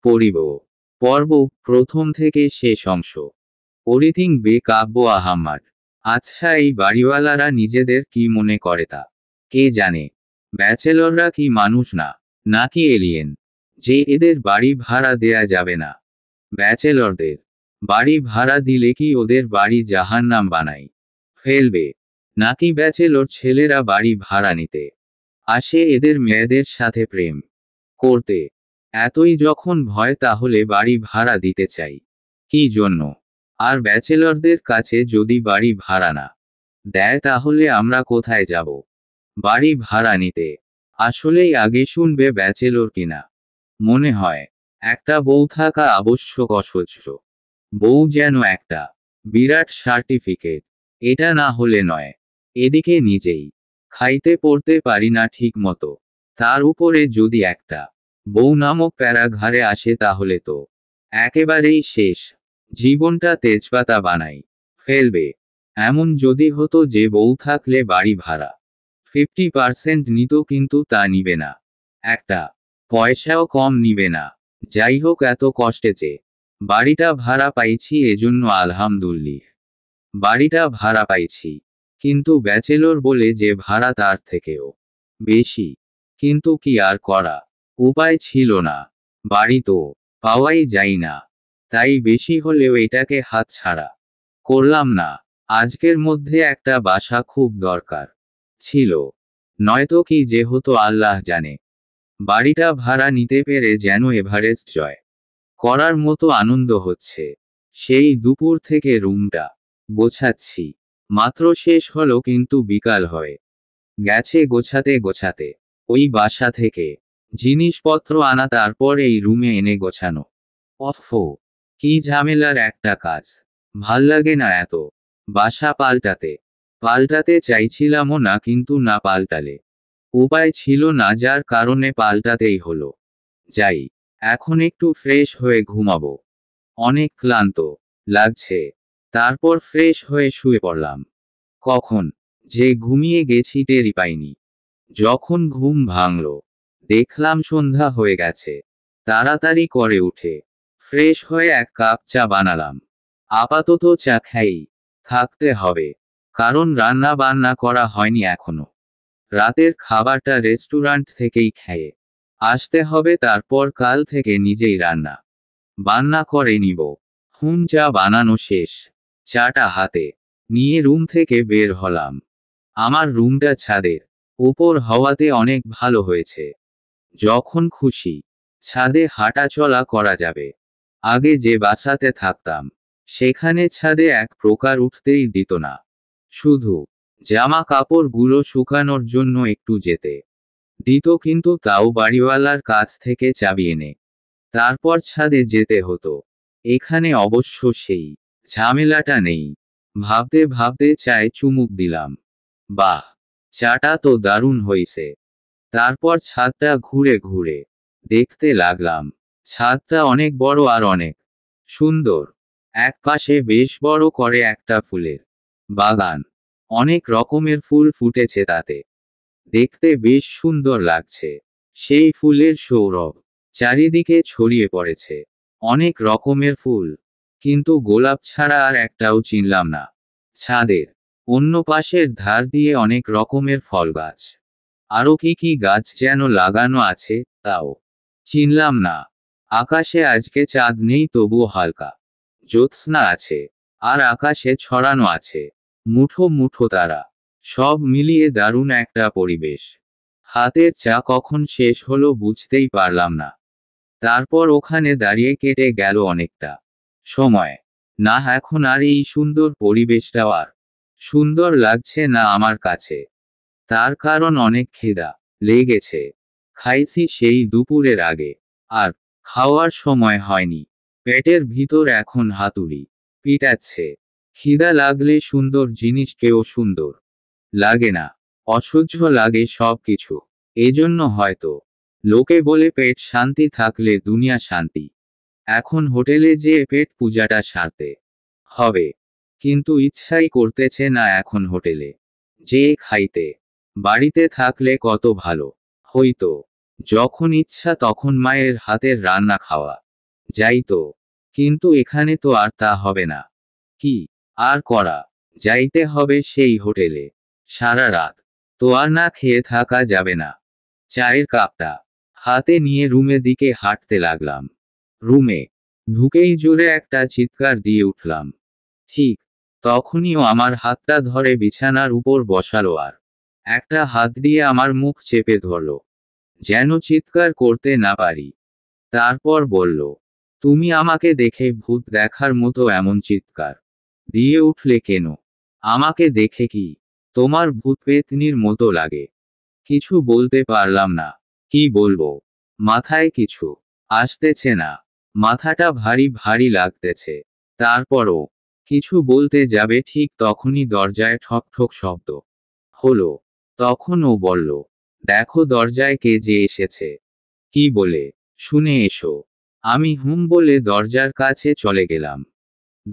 পড়িব। পর্ব প্রথম থেকে শেষ অংশ। অরিথিং বে কাব্য আহাম্মার। আচ্ছা, এই বাড়িওয়ালারা নিজেদের কি মনে করে তা কে জানে? ব্যাচেলররা কি মানুষ না, নাকি এলিয়েন, যে এদের বাড়ি ভাড়া দেয়া যাবে না? ব্যাচেলরদের বাড়ি ভাড়া দিলে কি ওদের বাড়ি জাহান্নাম বানাই ফেলবে? নাকি ব্যাচেলর ছেলেরা বাড়ি ভাড়া নিতে আসে এদের মেয়েদের সাথে প্রেম করতে? এতই যখন ভয়, তাহলে বাড়ি ভাড়া দিতে চাই কি জন্য? আর ব্যাচেলরদের কাছে যদি বাড়ি ভাড়া না দেয়, তাহলে আমরা কোথায় যাব বাড়ি ভাড়া নিতে? আসলেই আগে শুনবে ব্যাচেলর কিনা। মনে হয় একটা বউ থাকা আবশ্যক, অসহ্য। বউ যেন একটা বিরাট সার্টিফিকেট, এটা না হলে নয়। এদিকে নিজেই খাইতে পড়তে পারি না ঠিক মতো, তার উপরে যদি একটা বউ নামক প্যারা ঘাড়ে আসে, তাহলে তো একেবারেই শেষ। জীবনটা তেজপাতা বানাই ফেলবে। এমন যদি হতো যে বউ থাকলে বাড়ি ভাড়া 50% নিত, কিন্তু তা নিবে না, একটা পয়সাও কম নিবে না। যাই হোক, এত কষ্টে যে বাড়িটা ভাড়া পাইছি, এজন্য আলহামদুলিল্লাহ। বাড়িটা ভাড়া পাইছি, কিন্তু ব্যাচেলর বলে যে ভাড়া তার থেকেও বেশি। কিন্তু কি আর করা, উপায় ছিল না। বাড়ি তো পাওয়াই যায় না, তাই বেশি হলেও এটাকে হাতছাড়া করলাম না। আজকের মধ্যে একটা বাসা খুব দরকার ছিল, নয়তো কি যে হতো আল্লাহ জানে। বাড়িটা ভাড়া নিতে পেরে যেন এভারেস্ট জয় করার মতো আনন্দ হচ্ছে। সেই দুপুর থেকে রুমটা গোছাচ্ছি, মাত্র শেষ হলো, কিন্তু বিকাল হয়ে গেছে গোছাতে গোছাতে। ওই বাসা থেকে জিনিসপত্র আনা, তারপর এই রুমে এনে গোছানো। অফো, কি ঝামেলার একটা কাজ। ভাল্লাগে না এত বাসা পাল্টাতে চাইছিলামও না, কিন্তু না পাল্টালে উপায় ছিল না, যার কারণে পাল্টাতেই হলো। যাই, এখন একটু ফ্রেশ হয়ে ঘুমাবো, অনেক ক্লান্ত লাগছে। তারপর ফ্রেশ হয়ে শুয়ে পড়লাম। কখন যে ঘুমিয়ে গেছি টেরই পাইনি। যখন ঘুম ভাঙল, দেখলাম সন্ধ্যা হয়ে গেছে। তাড়াতাড়ি করে উঠে ফ্রেশ হয়ে এক কাপ চা বানালাম। আপাতত চা খাই থাকতে হবে, কারণ রান্না বান্না করা হয়নি এখনো। রাতের খাবারটা রেস্টুরেন্ট থেকেই খেয়ে আসতে হবে, তারপর কাল থেকে নিজেই রান্না বান্না করে নিব। চা বানানো শেষ, চাটা হাতে নিয়ে রুম থেকে বের হলাম। আমার রুমটা ছাদের উপর হওয়াতে অনেক ভালো হয়েছে। যখন খুশি ছাদে হাঁটাচলা করা যাবে। আগে যে বাসাতে থাকতাম, সেখানে ছাদে এক প্রকার উঠতেই দিত না। শুধু জামা কাপড়গুলো শুকানোর জন্য একটু যেতে দিত, কিন্তু তাও বাড়িওয়ালার কাছ থেকে চাবি এনে তারপর ছাদে যেতে হতো। এখানে অবশ্য সেই ঝামেলাটা নেই। ভাবতে ভাবতে চায়ে চুমুক দিলাম। বাহ, চাটা তো দারুণ হইছে। তারপর ছাদটা ঘুরে ঘুরে দেখতে লাগলাম। ছাদটা অনেক বড় আর অনেক সুন্দর। একপাশে বেশ বড় করে একটা ফুলের বাগান, অনেক রকমের ফুল ফুটেছে তাতে। দেখতে বেশ সুন্দর লাগছে। সেই ফুলের সৌরভ চারিদিকে ছড়িয়ে পড়েছে। অনেক রকমের ফুল, কিন্তু গোলাপ ছাড়া আর একটাও চিনলাম না। ছাদের অন্য পাশের ধার দিয়ে অনেক রকমের ফল গাছ, আরো কি কি গাছ যেন লাগানো আছে, তাও চিনলাম না। আকাশে আজকে চাঁদ নেই, তবুও হালকা জ্যোৎস্না আছে। আর আকাশে ছড়ানো আছে মুঠো মুঠো তারা। সব মিলিয়ে দারুণ একটা পরিবেশ। হাতের চা কখন শেষ হলো বুঝতেই পারলাম না। তারপর ওখানে দাঁড়িয়ে কেটে গেল অনেকটা সময়। না, এখন আর এই সুন্দর পরিবেশটাও আর সুন্দর লাগছে না আমার কাছে। তার কারণ অনেক খিদা লেগেছে। খাইছি সেই দুপুরের আগে, আর খাওয়ার সময় হয়নি। পেটের ভিতর এখন হাতুড়ি পিটাচ্ছে। খিদা লাগলে সুন্দর জিনিসকেও সুন্দর লাগে না, অসহ্য লাগে সব কিছু। এজন্য হয়তো লোকে বলে পেট শান্তি থাকলে দুনিয়া শান্তি। এখন হোটেলে যেয়ে পেট পূজাটা সারতে হবে, কিন্তু ইচ্ছাই করতেছে না এখন হোটেলে যেয়ে খাইতে। বাড়িতে থাকলে কত ভালো হইতো, যখন ইচ্ছা তখন মায়ের হাতের রান্না খাওয়া। যাই তো, কিন্তু এখানে তো আর তা হবে না। কি আর করা, যাইতে হবে সেই হোটেলে। সারা রাত তো আর না খেয়ে থাকা যাবে না। চায়ের কাপটা হাতে নিয়ে রুমে দিকে হাঁটতে লাগলাম। রুমে ঢুকেই জোরে একটা চিৎকার দিয়ে উঠলাম। ঠিক তখনইও আমার হাতটা ধরে বিছানার উপর বসালো আর একটা হাত দিয়ে আমার মুখ চেপে ধরলো, যেন চিৎকার করতে না পারি। তারপর বলল, তুমি আমাকে দেখে ভূত দেখার মতো এমন চিৎকার দিয়ে উঠলে কেন? আমাকে দেখে কি তোমার ভূত পেতনির মতো লাগে? কিছু বলতে পারলাম না। কি বলবো, মাথায় কিছু আসতেছে না। মাথাটা ভারী ভারী লাগতেছে। তারপরও কিছু বলতে যাবে ঠিক তখনই দরজায় ঠক ঠক শব্দ হলো। তখন ও বলল, দেখো দরজায় কে যে এসেছে। কি বলে, শুনে এসো। আমি হুম বলে দরজার কাছে চলে গেলাম।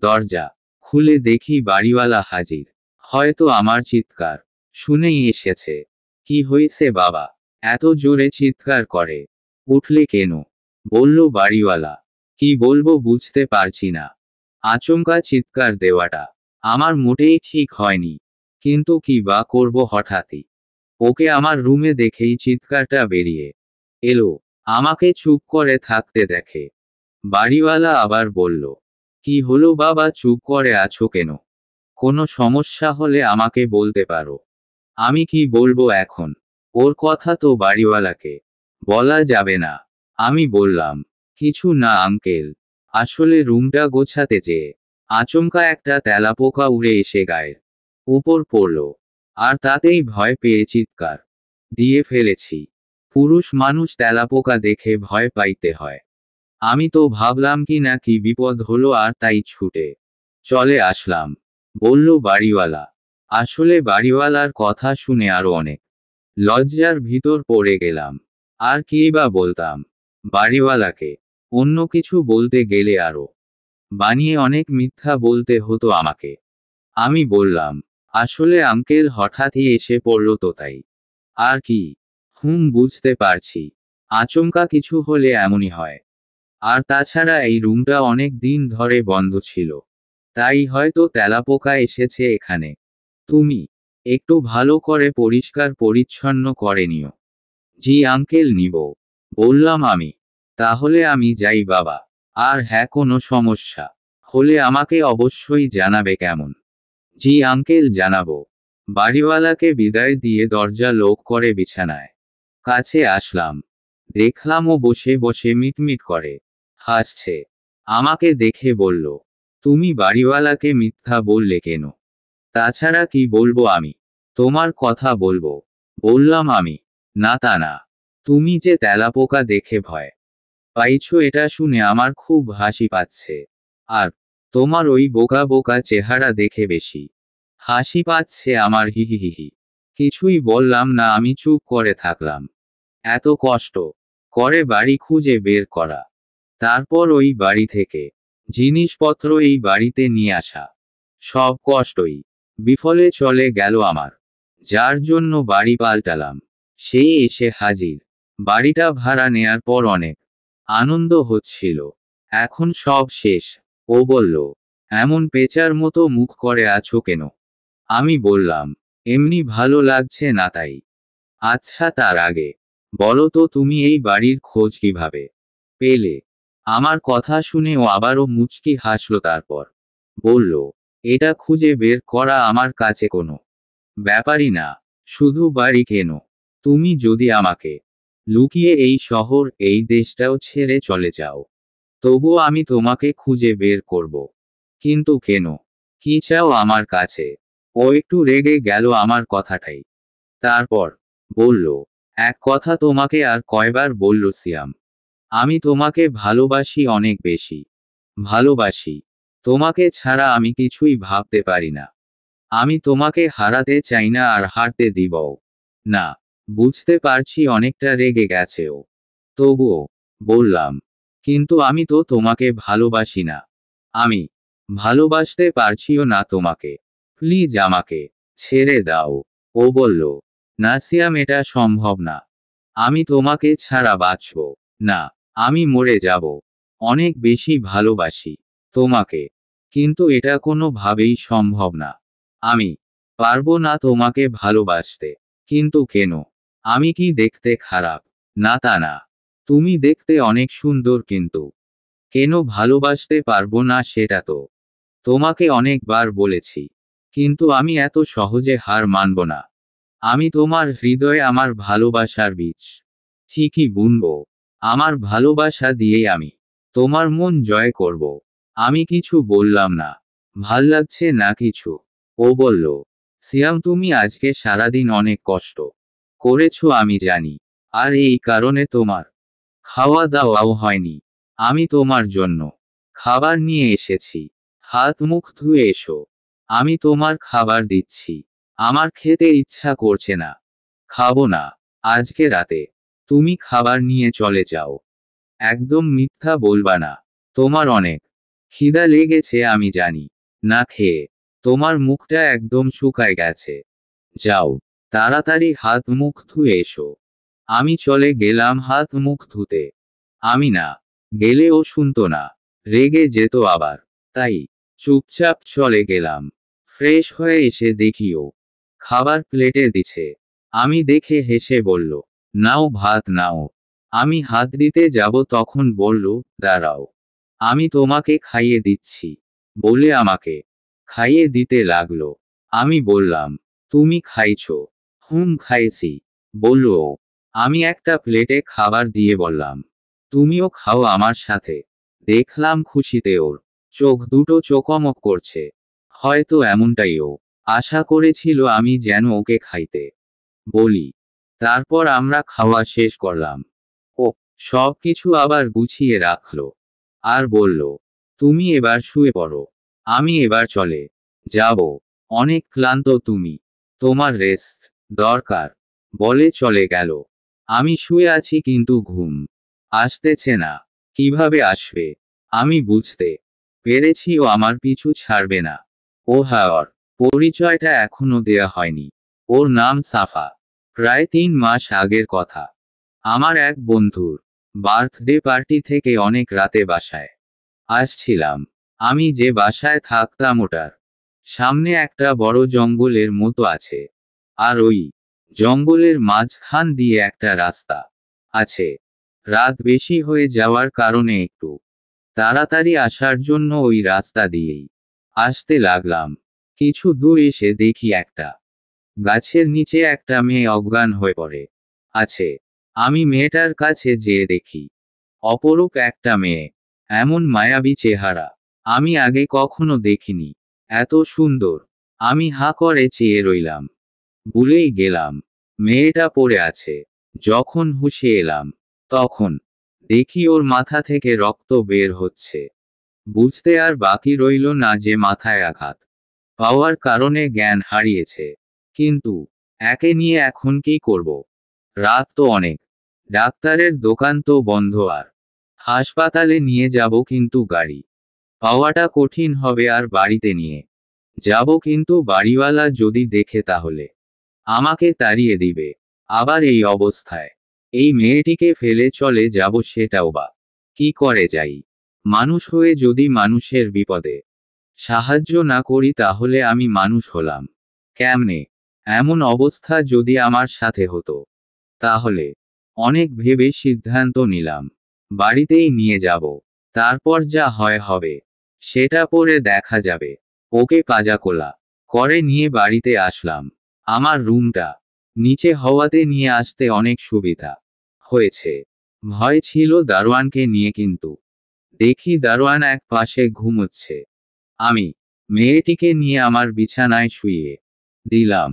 দরজা খুলে দেখি বাড়িওয়ালা হাজির। হয়তো আমার চিৎকার শুনেই এসেছে। কি হয়েছে বাবা, এত জোরে চিৎকার করে উঠলে কেন? বলল বাড়িওয়ালা। কি বলবো বুঝতে পারছি না। আচমকা চিৎকার দেওয়াটা আমার মোটেই ঠিক হয়নি, কিন্তু কি বা করব হঠাৎই ওকে আমার রুমে দেখেই চিৎকারটা বেরিয়ে এলো। আমাকে চুপ করে থাকতে দেখে বাড়িওয়ালা আবার বলল, কি হলো বাবা, চুপ করে আছো কেন? কোনো সমস্যা হলে আমাকে বলতে পারো। আমি কি বলবো এখন? ওর কথা তো বাড়িওয়ালাকে বলা যাবে না। আমি বললাম, কিছু না আঙ্কেল, আসলে রুমটা গোছাতে যেয়ে আচমকা একটা তেলাপোকা উড়ে এসে গায়ের উপর পড়ল, আর তাতেই ভয় পেয়ে চিৎকার দিয়ে ফেলেছি। পুরুষ মানুষ তেলাপোকা দেখে ভয় পাইতে হয়? আমি তো ভাবলাম কি না কি বিপদ হলো আর তাই ছুটে চলে আসলাম, বলল বাড়িওয়ালা। আসলে বাড়িওয়ালার কথা শুনে আরো অনেক লজ্জার ভিতর পড়ে গেলাম। আর কি বা বলতাম বাড়িওয়ালাকে? অন্য কিছু বলতে গেলে আরো বানিয়ে অনেক মিথ্যা বলতে হতো আমাকে। আমি বললাম, আসলে আঙ্কেল হঠাৎই এসে পড়লো তো তাই। আর কি? হুম, বুঝতে পারছি। আচমকা কিছু হলে এমনই হয়। আর তাছাড়া এই রুমটা অনেক দিন ধরে বন্ধ ছিল, তাই হয়তো তেলাপোকা এসেছে এখানে। তুমি একটু ভালো করে পরিষ্কার পরিচ্ছন্ন করে নিও। জি আঙ্কেল, নিব, বললাম আমি। তাহলে আমি যাই বাবা। আর হ্যাঁ, কোনো সমস্যা হলে আমাকে অবশ্যই জানাবে কেমন? জি আঙ্কেল, জানাবো। বাড়িওয়ালাকে বিদায় দিয়ে দরজা লক করে বিছানায় কাছে আসলাম। দেখলাম ও বসে বসে মিটমিট করে হাসছে। আমাকে দেখে বলল, তুমি বাড়িওয়ালাকে মিথ্যা বললে কেন? তাছাড়া কি বলবো আমি? তোমার কথা বলবো, বললাম আমি। না তা না, তুমি যে তেলাপোকা দেখে ভয় পাইছো এটা শুনে আমার খুব হাসি পাচ্ছে। আর তোমার ওই বোকা বোকা চেহারা দেখে বেশি হাসি পাচ্ছে আমার, হিহিহিহি। কিছুই বললাম না, আমি চুপ করে থাকলাম। এত কষ্ট করে বাড়ি খুঁজে বের করা, তারপর ওই বাড়ি থেকে জিনিসপত্র এই বাড়িতে নিয়ে আসা, সব কষ্টই বিফলে চলে গেল আমার। যার জন্য বাড়ি পাল্টালাম সেই এসে হাজির। বাড়িটা ভাড়া নেয়ার পর অনেক আনন্দ হচ্ছিল। এখন সব শেষ। ও বলল, এমন পেঁচার মতো মুখ করে আছো কেন? আমি বললাম, এমনি ভালো লাগছে না তাই। আচ্ছা, তার আগে বলো তো তুমি এই বাড়ির খোঁজ কিভাবে পেলে? আমার কথা শুনে ও আবারও মুচকি হাসল। তারপর বলল, এটা খুঁজে বের করা আমার কাছে কোনো ব্যাপারই না। শুধু বাড়ি কেন, তুমি যদি আমাকে লুকিয়ে এই শহর এই দেশটাও ছেড়ে চলে যাও, তবুও আমি তোমাকে খুঁজে বের করব। কিন্তু কেন? কি চাও আমার কাছে? ও একটু রেগে গেল আমার কথাটাই। তারপর বলল, এক কথা তোমাকে আর কয়বার বলল সিয়াম, আমি তোমাকে ভালোবাসি, অনেক বেশি ভালোবাসি। তোমাকে ছাড়া আমি কিছুই ভাবতে পারি না। আমি তোমাকে হারাতে চাই না আর হারতে দিবও না। বুঝতে পারছি অনেকটা রেগে গেছে ও। তবুও বললাম, কিন্তু আমি তো তোমাকে ভালোবাসি না। আমি ভালোবাসতে পারছিও না তোমাকে। প্লিজ আমাকে ছেড়ে দাও। ও বলল, না সিয়াম, এটা সম্ভব না। আমি তোমাকে ছাড়া বাঁচব না। আমি মরে যাব। অনেক বেশি ভালোবাসি তোমাকে, কিন্তু এটা কোনোভাবেই সম্ভব না। আমি পারবো না তোমাকে ভালোবাসতে। কিন্তু কেন? আমি কি দেখতে খারাপ? না, তা না। তুমি দেখতে অনেক সুন্দর, কিন্তু কেন ভালোবাসতে পারবো না সেটা তো তোমাকে অনেকবার বলেছি। কিন্তু আমি এত সহজে হার মানব না। আমি তোমার হৃদয়ে আমার ভালোবাসার বীজ ঠিকই বুনবো। আমার ভালোবাসা দিয়েই আমি তোমার মন জয় করব। আমি কিছু বললাম না। ভাল লাগছে না কিছু? ও বলল, সিয়াম, তুমি আজকে সারাদিন অনেক কষ্ট করেছো আমি জানি। আর এই কারণে তোমার খাওয়া দাওয়াও হয়নি। আমি তোমার জন্য খাবার নিয়ে এসেছি। হাত মুখ ধুয়ে এসো। আমি তোমার খাবার দিচ্ছি। আমার খেতে ইচ্ছা করছে না। খাবো না আজকে রাতে। তুমি খাবার নিয়ে চলে যাও। একদম মিথ্যা বলবা না। তোমার অনেক খিদা লেগেছে আমি জানি। না খেয়ে তোমার মুখটা একদম শুকায় গেছে। যাও, তাড়াতাড়ি হাত মুখ ধুয়ে এসো। আমি চলে গেলাম হাত মুখ ধুতে। আমি না গেলেও শুনতো না, রেগে যেত আবার। তাই চুপচাপ চলে গেলাম। ফ্রেশ হয়ে এসে দেখিও খাবার প্লেটে দিছে। আমি দেখে হেসে বলল, নাও ভাত নাও। আমি হাত দিতে যাব তখন বলল, দাঁড়াও, আমি তোমাকে খাইয়ে দিচ্ছি। বলে আমাকে খাইয়ে দিতে লাগলো। আমি বললাম, তুমি খাইছো? হুম, খাইছি। বলল ও। আমি একটা প্লেটে খাবার দিয়ে বললাম, তুমিও খাও আমার সাথে। দেখলাম খুশিতে ওর চোখ দুটো চকমক করছে। হয়তো এমনটাই ও আশা করেছিল আমি যেন ওকে খাইতে বলি। তারপর আমরা খাওয়া শেষ করলাম। ও সব কিছু আবার গুছিয়ে রাখলো। আর বলল, তুমি এবার শুয়ে পড়ো। আমি এবার চলে যাব। অনেক ক্লান্ত তুমি। তোমার রেস্ট দরকার। বলে চলে গেল। আমি শুয়ে আছি কিন্তু ঘুম আসতেছে না। কিভাবে আসবে? আমি বুঝতে পেরেছি ও আমার পিছু ছাড়বে না। ও হ্যাঁ, ওর পরিচয়টা এখনো দেয়া হয়নি। ওর নাম সাফা। প্রায় 3 মাস আগের কথা। আমার এক বন্ধুর বার্থডে পার্টি থেকে অনেক রাতে বাসায় আসছিলাম। আমি যে বাসায় থাকতাম ওটার সামনে একটা বড় জঙ্গলের মতো আছে। আর ওই জঙ্গলের মাঝখান দিয়ে একটা রাস্তা আছে। রাত বেশি হয়ে যাওয়ার কারণে একটু তাড়াতাড়ি আসার জন্য ওই রাস্তা দিয়েই আসতে লাগলাম। কিছু দূর এসে দেখি একটা গাছের নিচে একটা মেয়ে অজ্ঞান হয়ে পড়ে আছে। আমি মেয়েটার কাছে যেয়ে দেখি অপরূপ একটা মেয়ে। এমন মায়াবী চেহারা আমি আগে কখনো দেখিনি। এত সুন্দর। আমি হাঁ করে চেয়ে রইলাম। ভুলেই গেলাম মেয়েটা পড়ে আছে। যখন হুঁশে এলাম তখন দেখি ওর মাথা থেকে রক্ত বের হচ্ছে। বুঝতে আর বাকি রইল না যে মাথায় আঘাত পাওয়ার কারণে জ্ঞান হারিয়েছে। কিন্তু একে নিয়ে এখন কি করব? রাত তো অনেক। ডাক্তারের দোকান তো বন্ধ। আর হাসপাতালে নিয়ে যাব কিন্তু গাড়ি পাওয়াটা কঠিন হবে। আর বাড়িতে নিয়ে যাব কিন্তু বাড়িওয়ালা যদি দেখে তাহলে আমাকে তাড়িয়ে দিবে। আবার এই অবস্থায় এই মেয়েটিকে ফেলে চলে যাব, সেটাও বা কি করে যাই? মানুষ হয়ে যদি মানুষের বিপদে সাহায্য না করি তাহলে আমি মানুষ হলাম কেমনে? এমন অবস্থা যদি আমার সাথে হতো তাহলে অনেক ভেবে সিদ্ধান্ত নিলাম বাড়িতেই নিয়ে যাব। তারপর যা হয় হবে, সেটা পরে দেখা যাবে। ওকে পাজাকোলা করে নিয়ে বাড়িতে আসলাম। আমার রুমটা নিচে হওয়াতে নিয়ে আসতে অনেক সুবিধা হয়েছে। ভয় ছিল দারোয়ানকে নিয়ে, কিন্তু দেখি দারোয়ান এক পাশে ঘুমোচ্ছে। আমি মেয়েটিকে নিয়ে আমার বিছানায় শুইয়ে দিলাম।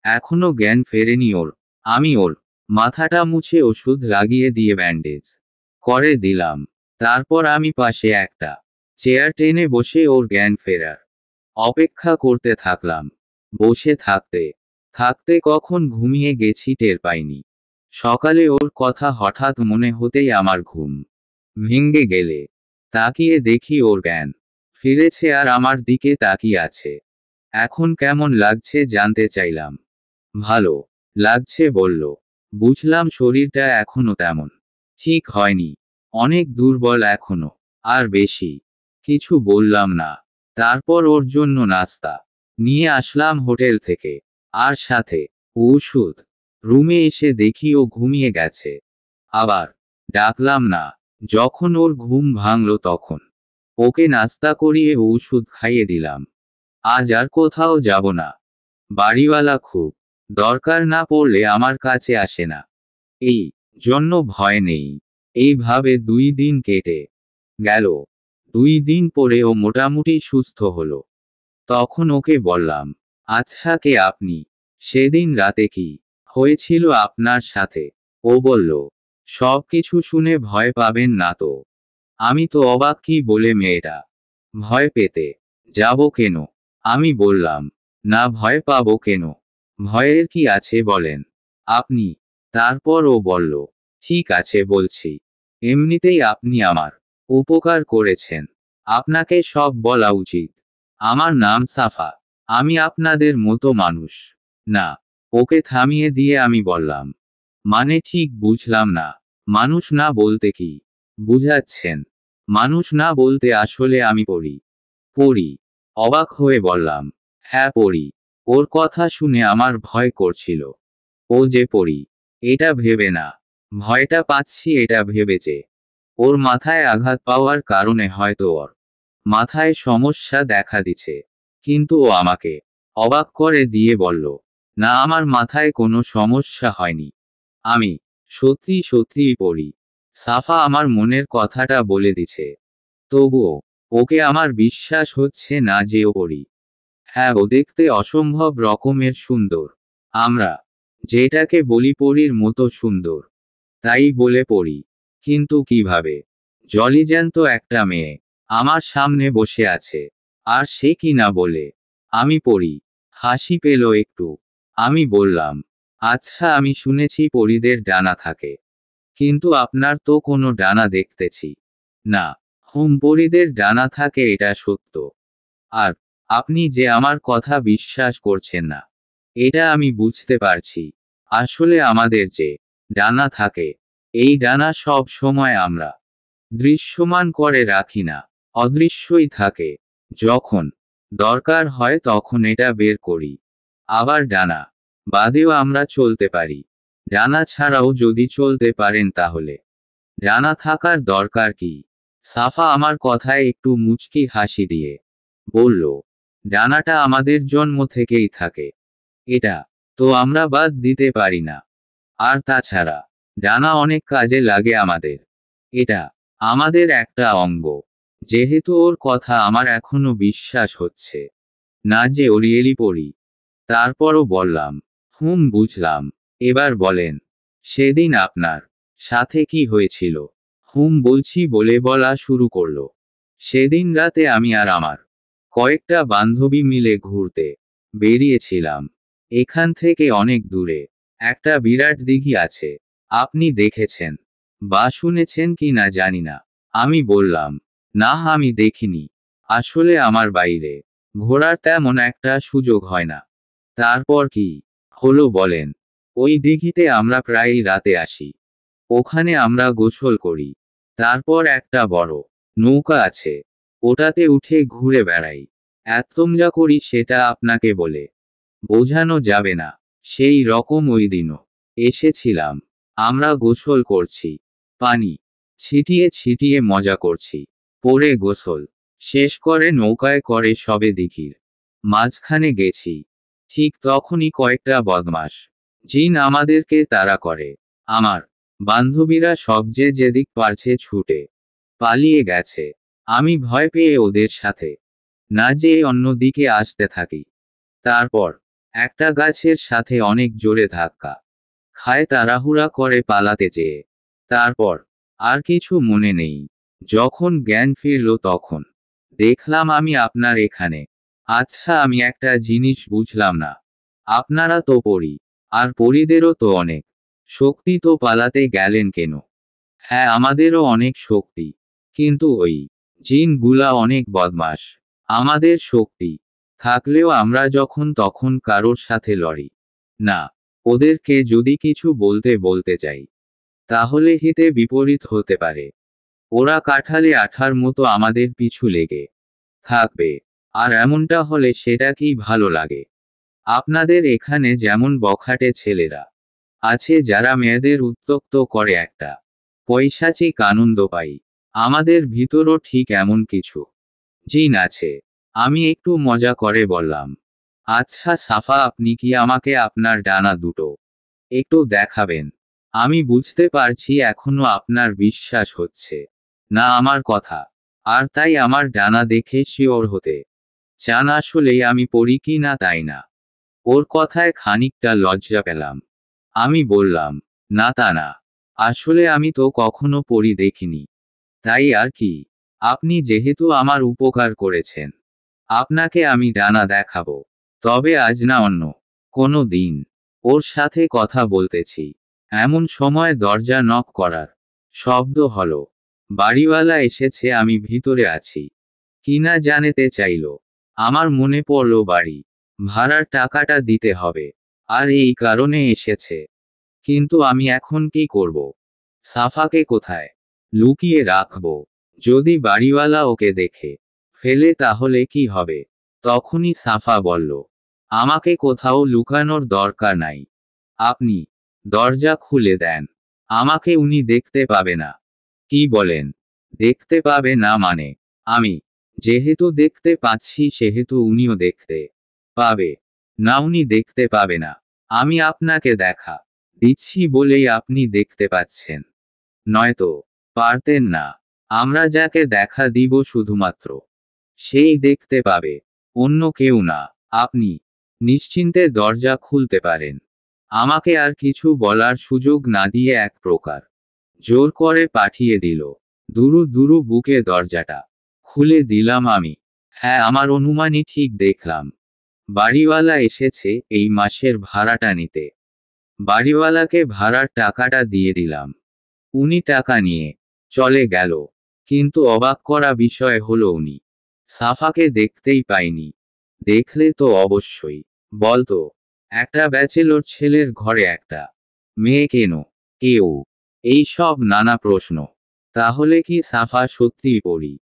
এখনো জ্ঞান ফেরেনি ওর। আমি ওর মাথাটা মুছে ওষুধ লাগিয়ে দিয়ে ব্যান্ডেজ করে দিলাম। তারপর আমি পাশে একটা চেয়ার টেনে বসে ওর জ্ঞান ফেরার অপেক্ষা করতে থাকলাম। বসে থাকতে থাকতে কখন ঘুমিয়ে গেছি টের পাইনি। সকালে ওর কথা হঠাৎ মনে হতেই আমার ঘুম ভেঙে গেলে তাকিয়ে দেখি ওর জ্ঞান ফিরেছে আর আমার দিকে তাকিয়ে আছে। এখন কেমন লাগছে জানতে চাইলাম। ভালো লাগছে বলল। বুঝলাম শরীরটা এখনো তেমন ঠিক হয়নি। অনেক দুর্বল এখনো। আর বেশি কিছু বললাম না। তারপর ওর জন্য নাস্তা নিয়ে আসলাম হোটেল থেকে, আর সাথে ওষুধ। রুমে এসে দেখি ও ঘুমিয়ে গেছে। আবার ডাকলাম না। যখন ওর ঘুম ভাঙল তখন ওকে নাস্তা করিয়ে ওষুধ খাইয়ে দিলাম। আজ আর কোথাও যাব না। বাড়িওয়ালা খুব দরকার না পড়লে আমার কাছে আসে না, এই জন্য ভয় নেই। এইভাবে 2 দিন কেটে গেল। 2 দিন পরে ও মোটামুটি সুস্থ হলো। তখন ওকে বললাম, আচ্ছা কে আপনি? সেদিন রাতে কি হয়েছিল আপনার সাথে? ও বলল, সব কিছু শুনে ভয় পাবেন না তো। আমি তো অবাক, কি বলে মেয়েটা ভয় পেতে যাব কেন? আমি বললাম, না ভয় পাবো কেন? ভয়ের কি আছে বলেন আপনি। তারপর ও বলল, ঠিক আছে বলছি। এমনিতেই আপনি আমার উপকার করেছেন, আপনাকে সব বলা উচিত। আমার নাম সাফা। আমি আপনাদের মতো মানুষ না। ওকে থামিয়ে দিয়ে আমি বললাম, মানে ঠিক বুঝলাম না। মানুষ না বলতে কি বুঝাচ্ছেন? মানুষ না বলতে আসলে আমি পড়ি। পড়ি। অবাক হয়ে বললাম, হ্যাঁ পড়ি। ওর কথা শুনে আমার ভয় করছিল। ও যে পড়ি এটা ভেবে না, ভয়টা পাচ্ছি এটা ভেবেছে। ওর মাথায় আঘাত পাওয়ার কারণে হয়তো ওর মাথায় সমস্যা দেখা দিছে। কিন্তু ও আমাকে অবাক করে দিয়ে বলল, না আমার মাথায় কোনো সমস্যা হয়নি। আমি সত্যি সত্যিই পড়ি। সাফা আমার মনের কথাটা বলে দিছে। তবুও ওকে আমার বিশ্বাস হচ্ছে না যে ও পড়ি। হ্যাঁ ও দেখতে অসম্ভব রকমের সুন্দর। আমরা যেটাকে বলি পরীর মতো সুন্দর, তাই বলে পড়ি। কিন্তু কিভাবে? জলিজ্যান্ত একটা মেয়ে আমার সামনে বসে আছে, আর সে কি না বলে আমি পড়ি। হাসি পেল একটু। আমি বললাম, আচ্ছা আমি শুনেছি পরীদের ডানা থাকে, কিন্তু আপনার তো কোনো ডানা দেখতেছি না। পরীদের ডানা থাকে এটা সত্য। আর আপনি যে আমার কথা বিশ্বাস করছেন না, এটা আমি বুঝতে পারছি। আসলে আমাদের যে ডানা থাকে, এই ডানা সব সময় আমরা দৃশ্যমান করে রাখি না, অদৃশ্যই থাকে। যখন দরকার হয় তখন এটা বের করি। আবার ডানা বাদেও আমরা চলতে পারি। ডানা ছাড়াও যদি চলতে পারেন তাহলে ডানা থাকার দরকার কি? সাফা আমার কথায় একটু মুচকি হাসি দিয়ে বলল, ডানাটা আমাদের জন্ম থেকেই থাকে, এটা তো আমরা বাদ দিতে পারি না। আর তাছাড়া ডানা অনেক কাজে লাগে আমাদের। এটা আমাদের একটা অঙ্গ। যেহেতু ওর কথা আমার এখনো বিশ্বাস হচ্ছে না যে ও রিয়েলি পড়ি। তারপরও বললাম, বুঝলাম। এবার বলেন, সেদিন আপনার সাথে কি হয়েছিল? বলছি বলে বলা শুরু করলো। সেদিন রাতে আমি আর আমার কয়েকটা বান্ধবী মিলে ঘুরতে বেরিয়েছিলাম। এখান থেকে অনেক দূরে একটা বিরাট দিঘি আছে। আপনি দেখেছেন বা শুনেছেন কি না জানি না। আমি বললাম, না আমি দেখিনি। আসলে আমার বাইরে ঘোরার তেমন একটা সুযোগ হয় না। তারপর কি হলো বলেন? ওই দিঘিতে আমরা প্রায়ই রাতে আসি। ওখানে আমরা গোসল করি। তারপর একটা বড় নৌকা আছে, ওটাতে উঠে ঘুরে বেড়াই। একদম যা করি সেটা আপনাকে বলে বোঝানো যাবে না। সেই রকম ওই দিনও এসেছিলাম। আমরা গোসল করছি, পানি ছিটিয়ে ছিটিয়ে মজা করছি। পরে গোসল শেষ করে নৌকায় করে সবে দিঘির মাঝখানে গেছি। ঠিক তখনই কয়েকটা বদমাশ জিন আমাদেরকে তাড়া করে। আমার বান্ধবীরা সব যে যেদিক পারছে ছুটে পালিয়ে গেছে। আমি ভয় পেয়ে ওদের সাথে না যেয়ে অন্যদিকে আসতে থাকি। তারপর একটা গাছের সাথে অনেক জোরে ধাক্কা খায় তাড়াহুড়া করে পালাতে চেয়ে। তারপর আর কিছু মনে নেই। যখন জ্ঞান ফিরল তখন দেখলাম আমি আপনার এখানে। আচ্ছা আমি একটা জিনিস বুঝলাম না, আপনারা তো পড়ি, আর পরীদেরও তো অনেক শক্তি, তো পালাতে গেলেন কেন? হ্যাঁ আমাদেরও অনেক শক্তি, কিন্তু ওই জিনগুলা অনেক বদমাশ। আমাদের শক্তি থাকলেও আমরা যখন তখন কারোর সাথে লড়ি না। ওদেরকে যদি কিছু বলতে বলতে চাই তাহলে হিতে বিপরীত হতে পারে। ওরা কাঁঠালে আঠার মতো আমাদের পিছু লেগে থাকবে। আর এমনটা হলে সেটা কি ভালো লাগে? আপনাদের এখানে যেমন বখাটে ছেলেরা আছে যারা মেয়েদের উত্ত্যক্ত করে একটা পৈশাচিক আনন্দ পাই, আমাদের ভিতরও ঠিক এমন কিছু জিন আছে। আমি একটু মজা করে বললাম, আচ্ছা সাফা, আপনি কি আমাকে আপনার ডানা দুটো একটু দেখাবেন? আমি বুঝতে পারছি এখনো আপনার বিশ্বাস হচ্ছে না আমার কথা, আর তাই আমার ডানা দেখে শিওর হতে চান আসলেই আমি পড়ি কি না তাই না। ওর কথায় খানিকটা লজ্জা পেলাম। আমি বললাম, না তা না, আসলে আমি তো কখনো পড়ি দেখিনি, তাই আর কি। আপনি যেহেতু আমার উপকার করেছেন, আপনাকে আমি ডানা দেখাবো, তবে আজ না, অন্য কোনো দিন। ওর সাথে কথা বলতেছি এমন সময় দরজা নক করার শব্দ হলো। বাড়িওয়ালা এসেছে, আমি ভিতরে আছি কিনা জানতে চাইল। আমার মনে পড়ল বাড়ি ভাড়ার টাকাটা দিতে হবে, আর এই কারণে এসেছে। কিন্তু আমি এখন কি করব? সাফাকে কোথায় লুকিয়ে রাখবো? যদি বাড়িওয়ালা ওকে দেখে ফেলে তাহলে কি হবে? তখনই সাফা বলল, আমাকে কোথাও লুকানোর দরকার নাই, আপনি দরজা খুলে দেন, আমাকে উনি দেখতে পাবে না। কি বলেন? দেখতে পাবে না মানে? আমি যেহেতু দেখতে পাচ্ছি সেহেতু উনিও দেখতে পাবে না? উনি দেখতে পাবে না, আমি আপনাকে দেখা দিচ্ছি বলেই আপনি দেখতে পাচ্ছেন, নয়তো পারতেন না। আমরা যাকে দেখা দিব শুধুমাত্র সেই দেখতে পাবে, অন্য কেউ না। আপনি নিশ্চিন্তে দরজা খুলতে পারেন। আমাকে আর কিছু বলার সুযোগ না দিয়ে এক প্রকার জোর করে পাঠিয়ে দিল। দুরু দুরু বুকে দরজাটা খুলে দিলাম আমি। হ্যাঁ, আমার অনুমানই ঠিক দেখলাম। বাড়িওয়ালা এসেছে এই মাসের ভাড়াটা নিতে। বাড়িওয়ালাকে ভাড়ার টাকাটা দিয়ে দিলাম। উনি টাকা নিয়ে চলে গেল। কিন্তু অবাক করা বিষয় হলো উনি সাফাকে দেখতেই পাইনি। দেখলে তো অবশ্যই বলতো, একটা ব্যাচেলর ছেলের ঘরে একটা মেয়ে কেন? কেউ এই সব নানা প্রশ্ন। তাহলে কি সাফা সত্যিই পড়ি?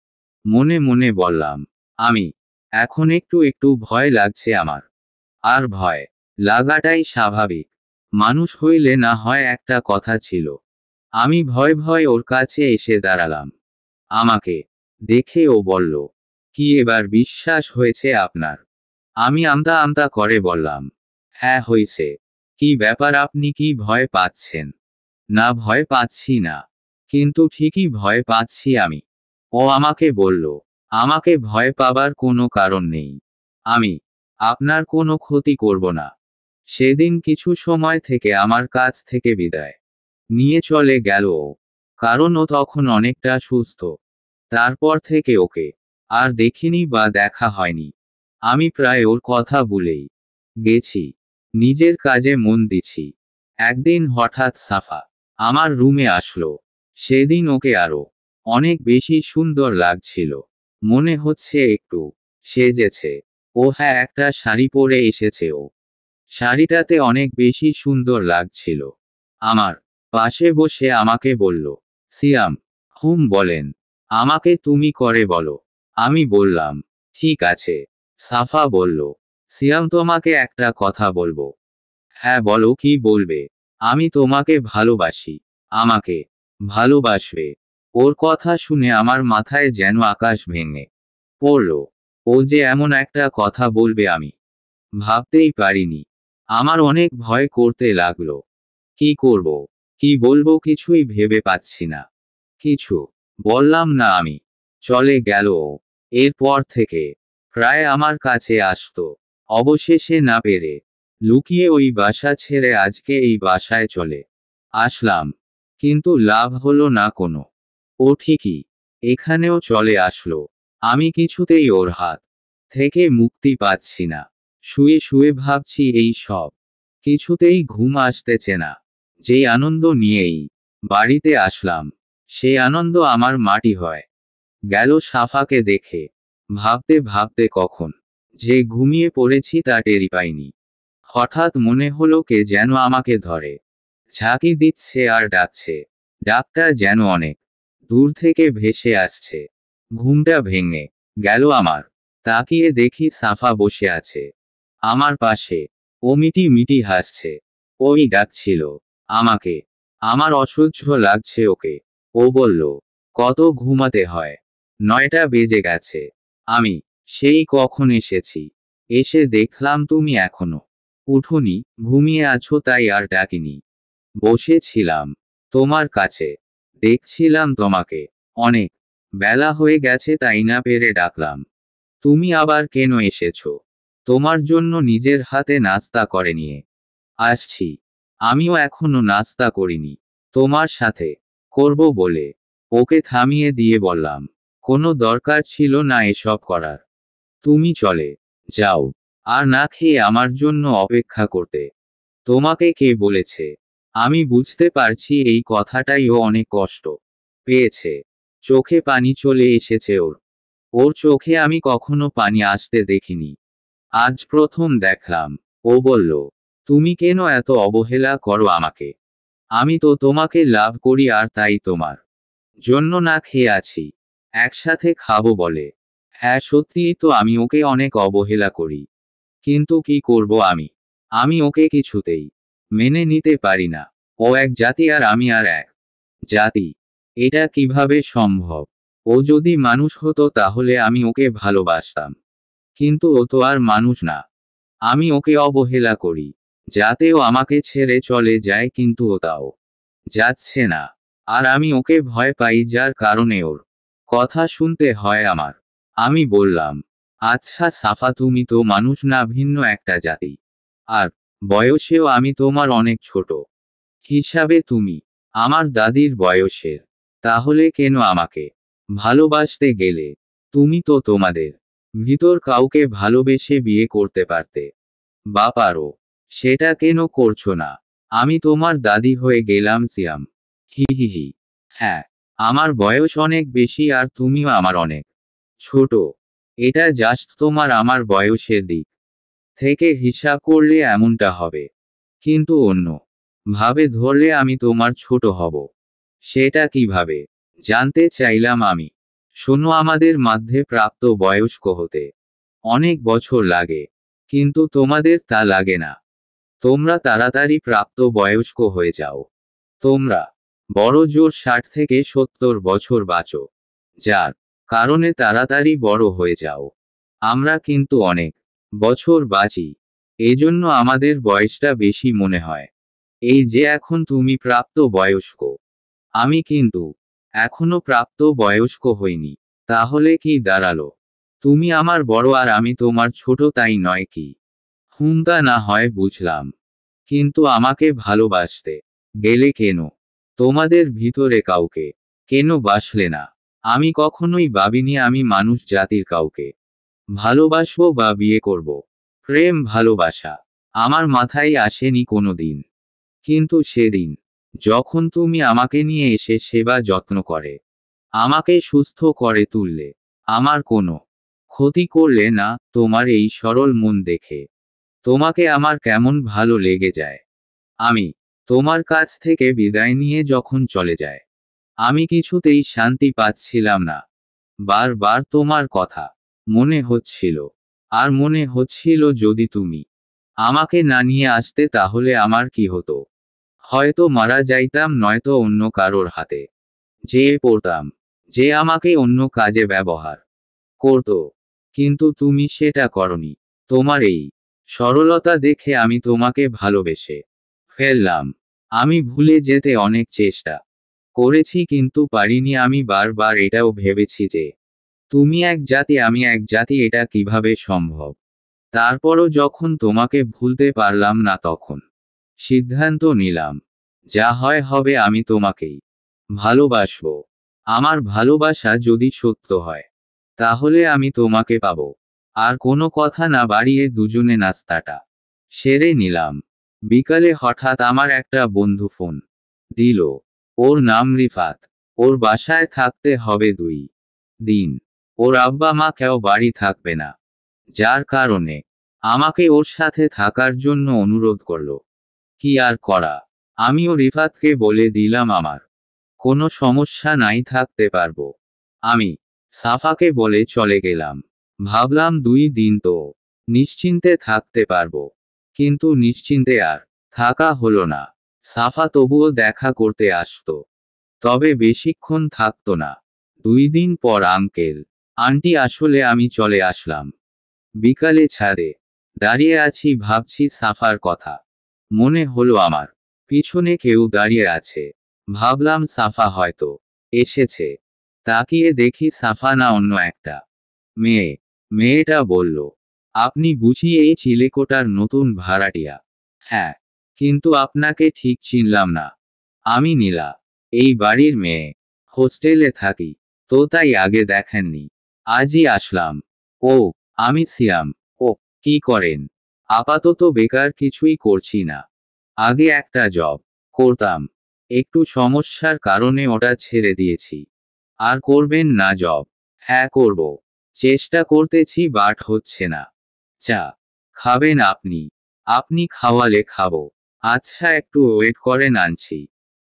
মনে মনে বললাম আমি। এখন একটু একটু ভয় লাগছে আমার। আর ভয় লাগাটাই স্বাভাবিক, মানুষ হইলে না হয় একটা কথা ছিল। আমি ভয় ভয় ওর কাছে এসে দাঁড়ালাম। আমাকে দেখে ও বলল, কি এবার বিশ্বাস হয়েছে আপনার? আমি আমতা আমতা করে বললাম, হ্যাঁ হইছে। কি ব্যাপার, আপনি কি ভয় পাচ্ছেন? না, ভয় পাচ্ছি না, কিন্তু ঠিকই ভয় পাচ্ছি আমি। ও আমাকে বলল, আমাকে ভয় পাবার কোনো কারণ নেই, আমি আপনার কোনো ক্ষতি করব না। সেদিন কিছু সময় থেকে আমার কাছ থেকে বিদায় নিয়ে চলে গেল ও, কারণ ও তখন অনেকটা সুস্থ। তারপর থেকে ওকে আর দেখিনি বা দেখা হয়নি। আমি প্রায় ওর কথা ভুলেই গেছি, নিজের কাজে মন দিছি। একদিন হঠাৎ সাফা আমার রুমে আসলো। সেদিন ওকে আরো অনেক বেশি সুন্দর লাগছিল। মনে হচ্ছে একটু সেজেছে। ও হ্যাঁ, একটা শাড়ি পরে এসেছে ও। শাড়িটাতে অনেক বেশি সুন্দর লাগছিল। আমার পাশে বসে আমাকে বলল, সিয়াম। বলেন, আমাকে তুমি করে বলো। আমি বললাম, ঠিক আছে। সাফা বলল, সিয়াম, তোমাকে একটা কথা বলবো। হ্যাঁ বলো, কি বলবে? আমি তোমাকে ভালোবাসি। আমাকে ভালোবাসবে? ওর কথা শুনে আমার মাথায় যেন আকাশ ভেঙে পড়ল। ও যে এমন একটা কথা বলবে আমি ভাবতেই পারিনি। আমার অনেক ভয় করতে লাগলো। কি করব, কি বলবো কিছুই ভেবে পাচ্ছি না। কিছু বললাম না আমি। চলে গেল ও। এরপর থেকে প্রায় আমার কাছে আসতো। অবশেষে না পেরে লুকিয়ে ওই বাসা ছেড়ে আজকে এই বাসায় চলে আসলাম। কিন্তু লাভ হলো না কোনো। ও ঠিকই এখানেও চলে আসলো। আমি কিছুতেই ওর হাত থেকে মুক্তি পাচ্ছি না। শুয়ে শুয়ে ভাবছি এই সব কিছুতেই ঘুম আসতেছে না। যেই আনন্দ নিয়েই বাড়িতে আসলাম, সেই আনন্দ আমার মাটি হয় গেল সাফাকে দেখে। ভাবতে ভাবতে কখন যে ঘুমিয়ে পড়েছি তা টেরই পাইনি। হঠাৎ মনে হলো কে যেন আমাকে ধরে ঝাঁকি দিচ্ছে আর ডাকছে। ডাকটা যেন অনেক দূর থেকে ভেসে আসছে। ঘুমটা ভেঙে গেল আমার। তাকিয়ে দেখি সাফা বসে আছে আমার পাশে। ও মিটি মিটি হাসছে। ওই ডাকছিল আমাকে। আমার অসহ্য লাগছে ওকে। ও বলল, কত ঘুমাতে হয়? 9টা বেজে গেছে। আমি, সেই কখন এসেছি। এসে দেখলাম তুমি এখনো উঠোনি, ঘুমিয়ে আছো তাই আর ডাকিনি। বসেছিলাম তোমার কাছে, দেখছিলাম তোমাকে। অনেক বেলা হয়ে গেছে তাই না পেরে ডাকলাম। তুমি আবার কেন এসেছো? তোমার জন্য নিজের হাতে নাস্তা করে নিয়ে আসছি। আমিও এখনো নাস্তা করিনি। তোমার সাথে করব বলে ওকে থামিয়ে দিয়ে বললাম, কোনো দরকার ছিল না এসব করার। তুমি চলে যাও। আর না খেয়ে আমার জন্য অপেক্ষা করতে। তোমাকে কে বলেছে? আমি বুঝতে পারছি এই কথাটাই ও অনেক কষ্ট পেয়েছে। চোখে পানি চলে এসেছে ওর। ওর চোখে আমি কখনো পানি আসতে দেখিনি। আজ প্রথম দেখলাম। ও বলল, তুমি কেন এত অবহেলা করো আমাকে? আমি তো তোমাকে লাভ করি আর তাই তোমার জন্য না খেয়ে আছি। একসাথে খাবো বলে। হ্যাঁ সত্যিই তো আমি ওকে অনেক অবহেলা করি। কিন্তু কি করব আমি? আমি ওকে কিছুতেই মেনে নিতে পারি না। ও এক জাতি আর আমি আর এক জাতি। এটা কিভাবে সম্ভব? ও যদি মানুষ হতো তাহলে আমি ওকে ভালোবাসতাম। কিন্তু ও তো আর মানুষ না। আমি ওকে অবহেলা করি যাতে ও আমাকে ছেড়ে চলে যায়, কিন্তু ও তাও যাচ্ছে না। আর আমি ওকে ভয় পাই যার কারণে ওর কথা শুনতে হয় আমার। আমি বললাম, আচ্ছা সাফা তুমি তো মানুষ না, ভিন্ন একটা জাতি। আর বয়সেও আমি তোমার অনেক ছোট হিসাবে তুমি আমার দাদির বয়সের। তাহলে কেন আমাকে ভালোবাসতে গেলে? তুমি তো তোমাদের ভিতর কাউকে ভালোবেসে বিয়ে করতে পারতে বা পারো। সেটা কেন করছো না? আমি তোমার দাদি হয়ে গেলাম সিয়াম। হি হি হি। হ্যাঁ, আমার বয়স অনেক বেশি আর তুমিও আমার অনেক ছোট। এটা জাস্ট তোমার আমার বয়সের দিক থেকে হিসাব করলে এমনটা হবে। কিন্তু অন্য ভাবে ধরলে আমি তোমার ছোট হব। সেটা কিভাবে? জানতে চাইলাম আমি। শোনো, আমাদের মধ্যে প্রাপ্ত বয়স্ক হতে অনেক বছর লাগে। কিন্তু তোমাদের তা লাগে না। তোমরা তাড়াতাড়ি প্রাপ্ত বয়স্ক হয়ে যাও। তোমরা বড় জোর 60 থেকে 70 বছর বাঁচো। যার কারণে তাড়াতাড়ি বড় হয়ে যাও। আমরা কিন্তু অনেক বছর বাঁচি। এজন্য আমাদের বয়সটা বেশি মনে হয়। এই যে এখন তুমি প্রাপ্ত বয়স্ক, আমি কিন্তু এখনো প্রাপ্ত বয়স্ক হইনি। তাহলে কি দাঁড়ালো? তুমি আমার বড় আর আমি তোমার ছোট, তাই নয় কি? হুমতা না হয় বুঝলাম। কিন্তু আমাকে ভালোবাসতে গেলে কেন তোমাদের ভিতরে কাউকে কেন বাসলে না? আমি কখনোই ভাবিনি আমি মানুষ জাতির কাউকে ভালোবাসবো বা বিয়ে করব। প্রেম ভালোবাসা আমার মাথায় আসেনি কোনো দিন। কিন্তু সেদিন যখন তুমি আমাকে নিয়ে এসে সেবা যত্ন করে আমাকে সুস্থ করে তুললে, আমার কোনো ক্ষতি করলে না, তোমার এই সরল মন দেখে তোমাকে আমার কেমন ভালো লেগে যায়। আমি তোমার কাছ থেকে বিদায় নিয়ে যখন চলে যায়, আমি কিছুতেই শান্তি পাচ্ছিলাম না। বারবার তোমার কথা মনে হচ্ছিল। আর মনে হচ্ছিল যদি তুমি আমাকে না নিয়ে আসতে তাহলে আমার কি হতো? হয়তো মারা যাইতাম, নয়তো অন্য কারোর হাতে যেয়ে পড়তাম, যে আমাকে অন্য কাজে ব্যবহার করত। কিন্তু তুমি সেটা করনি। তোমার এই সরলতা দেখে আমি তোমাকে ভালোবেসে ফেললাম। আমি ভুলে যেতে অনেক চেষ্টা করেছি কিন্তু পারিনি। আমি বারবার এটাও ভেবেছি যে তুমি এক জাতি আমি এক জাতি, এটা কিভাবে সম্ভব? তারপরও যখন তোমাকে ভুলতে পারলাম না তখন সিদ্ধান্ত নিলাম, যা হয় হবে, আমি তোমাকেই ভালোবাসবো। আমার ভালোবাসা যদি সত্য হয় তাহলে আমি তোমাকে পাবো। আর কোনো কথা না বাড়িয়ে দুজনে নাস্তাটা সেরে নিলাম। বিকালে হঠাৎ আমার একটা বন্ধু ফোন দিল। ওর নাম রিফাত। ওর বাসায় থাকতে হবে 2 দিন। ওর আব্বা মা কেউ বাড়ি থাকবে না, যার কারণে আমাকে ওর সাথে থাকার জন্য অনুরোধ করলো। কি আর করা, আমিও রিফাতকে বলে দিলাম আমার কোনো সমস্যা নাই, থাকতে পারবো। আমি সাফাকে বলে চলে গেলাম। ভাবলাম 2 দিন তো নিশ্চিন্তে থাকতে পারবো। কিন্তু নিশ্চিন্তে আর থাকা হলো না। সাফা তবুও দেখা করতে আসতো, তবে বেশিক্ষণ থাকতো না। 2 দিন পর আঙ্কেল আন্টি আসলে আমি চলে আসলাম। বিকালে ছাদে দাঁড়িয়ে আছি, ভাবছি সাফার কথা। মনে হলো আমার পিছনে কেউ দাঁড়িয়ে আছে। ভাবলাম সাফা হয়তো এসেছে। তাকিয়ে দেখি সাফা না, অন্য একটা মেয়ে। মেয়েটা বলল, আপনি বুঝি এই চিলেকোঠার নতুন ভাড়াটিয়া? হ্যাঁ, কিন্তু আপনাকে ঠিক চিনলাম না। আমি নীলা, এই বাড়ির মেয়ে। হোস্টেলে থাকি, তো তাই আগে দেখেননি। আজই আসলাম। ও, আমি সিয়াম। ও, কি করেন? আপাতত বেকার, কিছুই করছি না। আগে একটা জব করতাম, একটু সমস্যার কারণে ওটা ছেড়ে দিয়েছি। আর করবেন না জব? হ্যাঁ করব, চেষ্টা করতেছি, বাট হচ্ছে না। চা খাবেন আপনি? আপনি খাওয়ালে খাবো। আচ্ছা, একটু ওয়েট করেন, আনছি।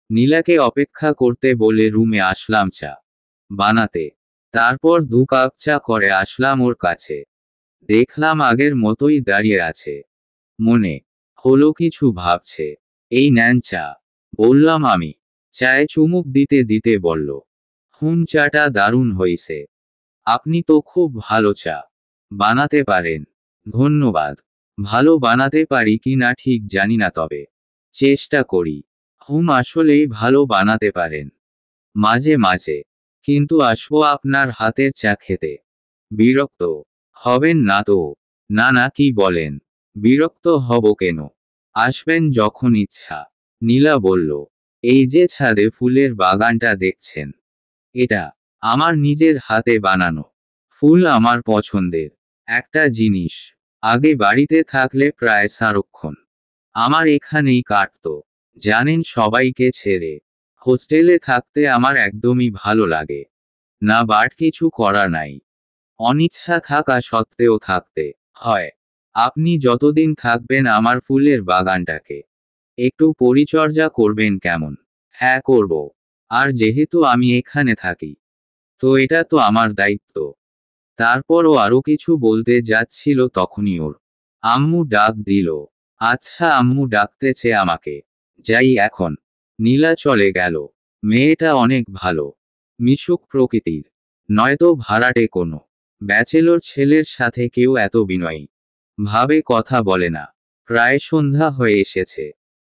নীলাকে অপেক্ষা করতে বলে রুমে আসলাম চা বানাতে। তারপর 2 কাপ চা করে আসলাম ওর কাছে। দেখলাম আগের মতোই দাঁড়িয়ে আছে। মনে হলো কিছু ভাবছে। এই নেন চা, বললাম আমি। চায়ে চুমুক দিতে দিতে বলল, চাটা দারুণ হইছে। আপনি তো খুব ভালো চা বানাতে পারেন। ধন্যবাদ। ভালো বানাতে পারি কি না ঠিক জানি না, তবে চেষ্টা করি। আসলেই ভালো বানাতে পারেন মাঝে মাঝে। কিন্তু আসবো আপনার হাতের চা খেতে। বিরক্ত হবেন না তো? না না, কি বলেন, বিরক্ত হব কেন? আসবেন যখন ইচ্ছা। নীলা বলল, এই যে ছাদে ফুলের বাগানটা দেখছেন, এটা আমার নিজের হাতে বানানো। ফুল আমার পছন্দের একটা জিনিস। আগে বাড়িতে থাকলে প্রায় সারাক্ষণ আমার এখানেই কাটতো। জানেন, সবাইকে ছেড়ে হোস্টেলে থাকতে আমার একদমই ভালো লাগে না, বাট কিছু করার নাই। অনিচ্ছা থাকা সত্ত্বেও থাকতে হয়। আপনি যতদিন থাকবেন আমার ফুলের বাগানটাকে একটু পরিচর্যা করবেন কেমন? হ্যাঁ করব। আর যেহেতু আমি এখানে থাকি, তো এটা তো আমার দায়িত্ব। তারপরও আরো কিছু বলতে যাচ্ছিল, তখনই ওর আম্মু ডাক দিল। আচ্ছা, আম্মু ডাকতেছে আমাকে, যাই এখন। নীলা চলে গেল। মেয়েটা অনেক ভালো, মিশুক প্রকৃতির। নয়তো ভাড়াটে কোনো ব্যাচেলর ছেলের সাথে কেউ এত বিনয়ী ভাবে কথা বলে না। প্রায় সন্ধ্যা হয়ে এসেছে।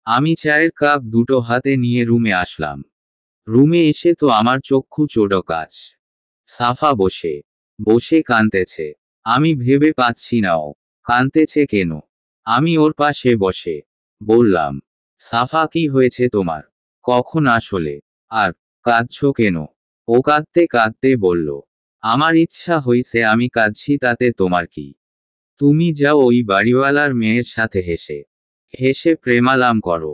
আমি চায়ের কাপ দুটো হাতে নিয়ে রুমে আসলাম। রুমে এসে তো আমার চক্ষু চোটকাচ। সাফা বসে বসে কাঁদতেছে। আমি ভেবে পাচ্ছি না ও কাঁদতেছে কেন। আমি ওর পাশে বসে বললাম, সাফা কি হয়েছে তোমার? কখন আসলে? আর কাঁদছো কেন? ও কাঁদতে কাঁদতে বলল, আমার ইচ্ছা হইছে, আমি কাঁদছি, তাতে তোমার কি? তুমি যাও ওই বাড়িওয়ালার মেয়ের সাথে হেসে হেসে প্রেমালাপ করো।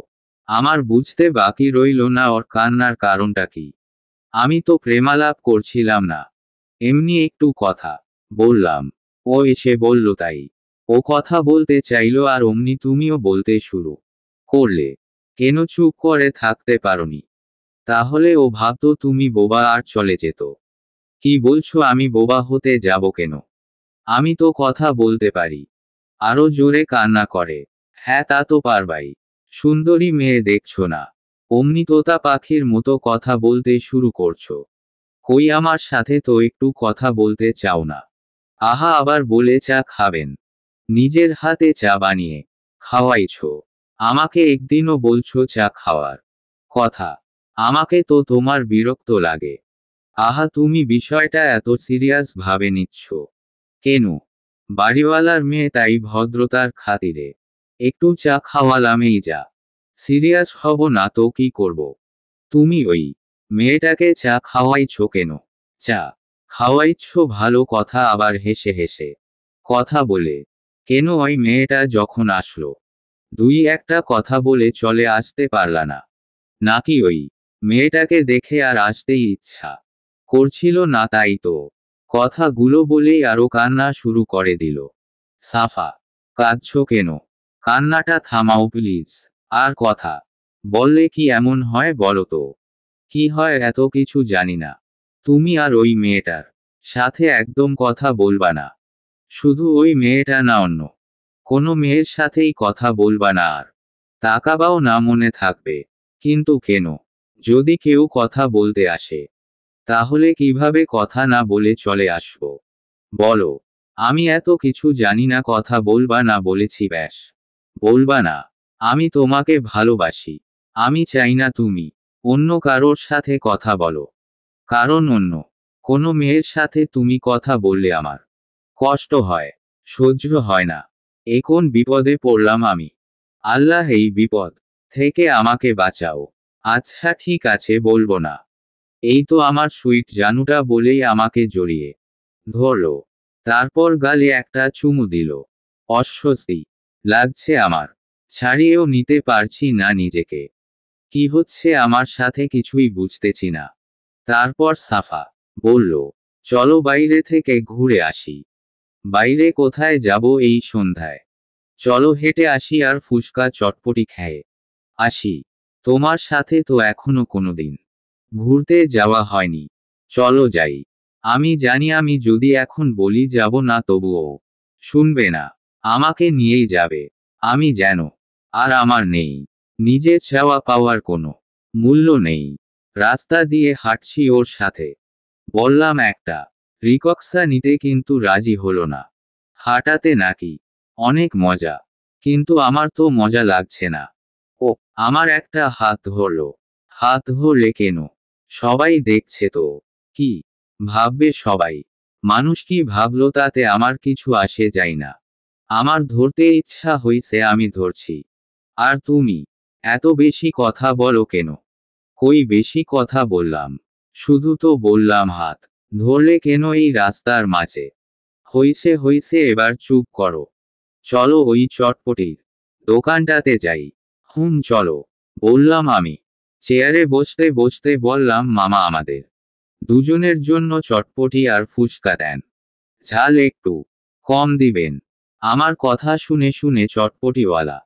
আমার বুঝতে বাকি রইল না ওর কান্নার কারণটা কি। আমি তো প্রেমালাপ করছিলাম না, এমনি একটু কথা বললাম। ও এসে বলল তাই। ও কথা বলতে চাইলো, আর অমনি তুমিও বলতে শুরু করলে। কেন চুপ করে থাকতে পারোনি? তাহলে ও ভাবতো তুমি বোবা আর চলে যেত। কি বলছো? আমি বোবা হতে যাব কেন? আমি তো কথা বলতে পারি। আরো জোরে কান্না করে। হ্যাঁ, তা তো পারবাই। সুন্দরী মেয়ে দেখছো না? অমনি তোতা পাখির মতো কথা বলতে শুরু করছো। কই, আমার সাথে তো একটু কথা বলতে চাও না? আহা, আবার বলে চা খাবেন। নিজের হাতে চা বানিয়ে খাওয়াইছো। আমাকে একদিনও বলছো চা খাওয়ার কথা। আমাকে তো তোমার বিরক্ত লাগে। আহা, তুমি বিষয়টা এত সিরিয়াস ভাবে নিচ্ছ কেন? বাড়িওয়ালার মেয়ে, তাই ভদ্রতার খাতিরে একটু চা খাওয়ালাম, এই যা। সিরিয়াস হব না তো কি করব? তুমি ওই মেয়েটাকে চা খাওয়াইছো কেন? চা খাওয়াইছ ভালো কথা, আবার হেসে হেসে কথা বলে। কেন, ওই মেয়েটা যখন আসলো, 2-1টা কথা বলে চলে আসতে পারলা না? নাকি ওই মেয়েটাকে দেখে আর আসতেই ইচ্ছা করছিল না, তাই তো কথাগুলো বলেই আরো কান্না শুরু করে দিল। সাফা, কাঁদছো কেন? কান্নাটা থামাও প্লিজ। আর কথা বললে কি এমন হয় বলো তো? কি হয় এত কিছু জানি না। তুমি আর ওই মেয়েটার সাথে একদম কথা বলবা না। শুধু ওই মেয়েটা না, অন্য কোনো মেয়ের সাথেই কথা বলবা না, আর তাকাবাও না, মনে থাকবে। কিন্তু কেন? যদি কেউ কথা বলতে আসে, তাহলে কিভাবে কথা না বলে চলে আসবো? বলো। আমি এত কিছু জানি না, কথা বলবা না বলেছি, ব্যাস। বলবা না। আমি তোমাকে ভালোবাসি। আমি চাই না তুমি অন্য কারোর সাথে কথা বলো। কারণ অন্য কোনো মেয়ের সাথে তুমি কথা বললে আমার কষ্ট হয়, সহ্য হয় না। এ কোন বিপদে পড়লাম আমি? আল্লাহ এই বিপদ থেকে আমাকে বাঁচাও। আচ্ছা ঠিক আছে, বলবো না। এই তো আমার সুইট জানুটা বলেই আমাকে জড়িয়ে ধরলো। তারপর গালে একটা চুমু দিল। অস্বস্তি লাগছে আমার, ছাড়িয়েও নিতে পারছি না নিজেকে। কি হচ্ছে আমার সাথে কিছুই বুঝতেছি না। তারপর সাফা বলল, চলো বাইরে থেকে ঘুরে আসি। বাইরে কোথায় যাব এই সন্ধ্যায়? চলো হেঁটে আসি আর ফুচকা চটপটি খেয়ে আসি। তোমার সাথে তো এখনো কোনোদিন ঘুরতে যাওয়া হয়নি। চলো যাই। আমি জানি আমি যদি এখন বলি যাব না, তবুও শুনবে না। আমাকে নিয়েই যাবে। আমি যেন আর আমার নেই নিজের চাওয়া পাওয়ার কোনো মূল্য নেই। রাস্তা দিয়ে হাঁটছি ওর সাথে। বললাম একটা রিকশা নিতে, কিন্তু রাজি হলো না। হাঁটাতে নাকি অনেক মজা, কিন্তু আমার তো মজা লাগছে না। ও আমার একটা হাত ধরলো। হাত ধরলে কেন? সবাই দেখছে তো। কি ভাববে সবাই? মানুষ কি ভাবলো তাতে আমার কিছু আসে যায় না। আমার ধরতে ইচ্ছা হইছে, আমি ধরছি। আর তুমি এত বেশি কথা বলো কেন? কই বেশি কথা বললাম? শুধু তো বললাম হাত ধরলে কেন এই রাস্তার মাঝে? হইছে হইছে, এবার চুপ করো। চলো ওই চটপটির দোকানটাতে যাই। চলো বললাম আমি। চেয়ারে বসতে বসতে বললাম, মামা আমাদের দুজনের জন্য চটপটি আর ফুচকা দেন। ঝাল একটু কম দিবেন। আমার কথা শুনে শুনে চটপটিওয়ালা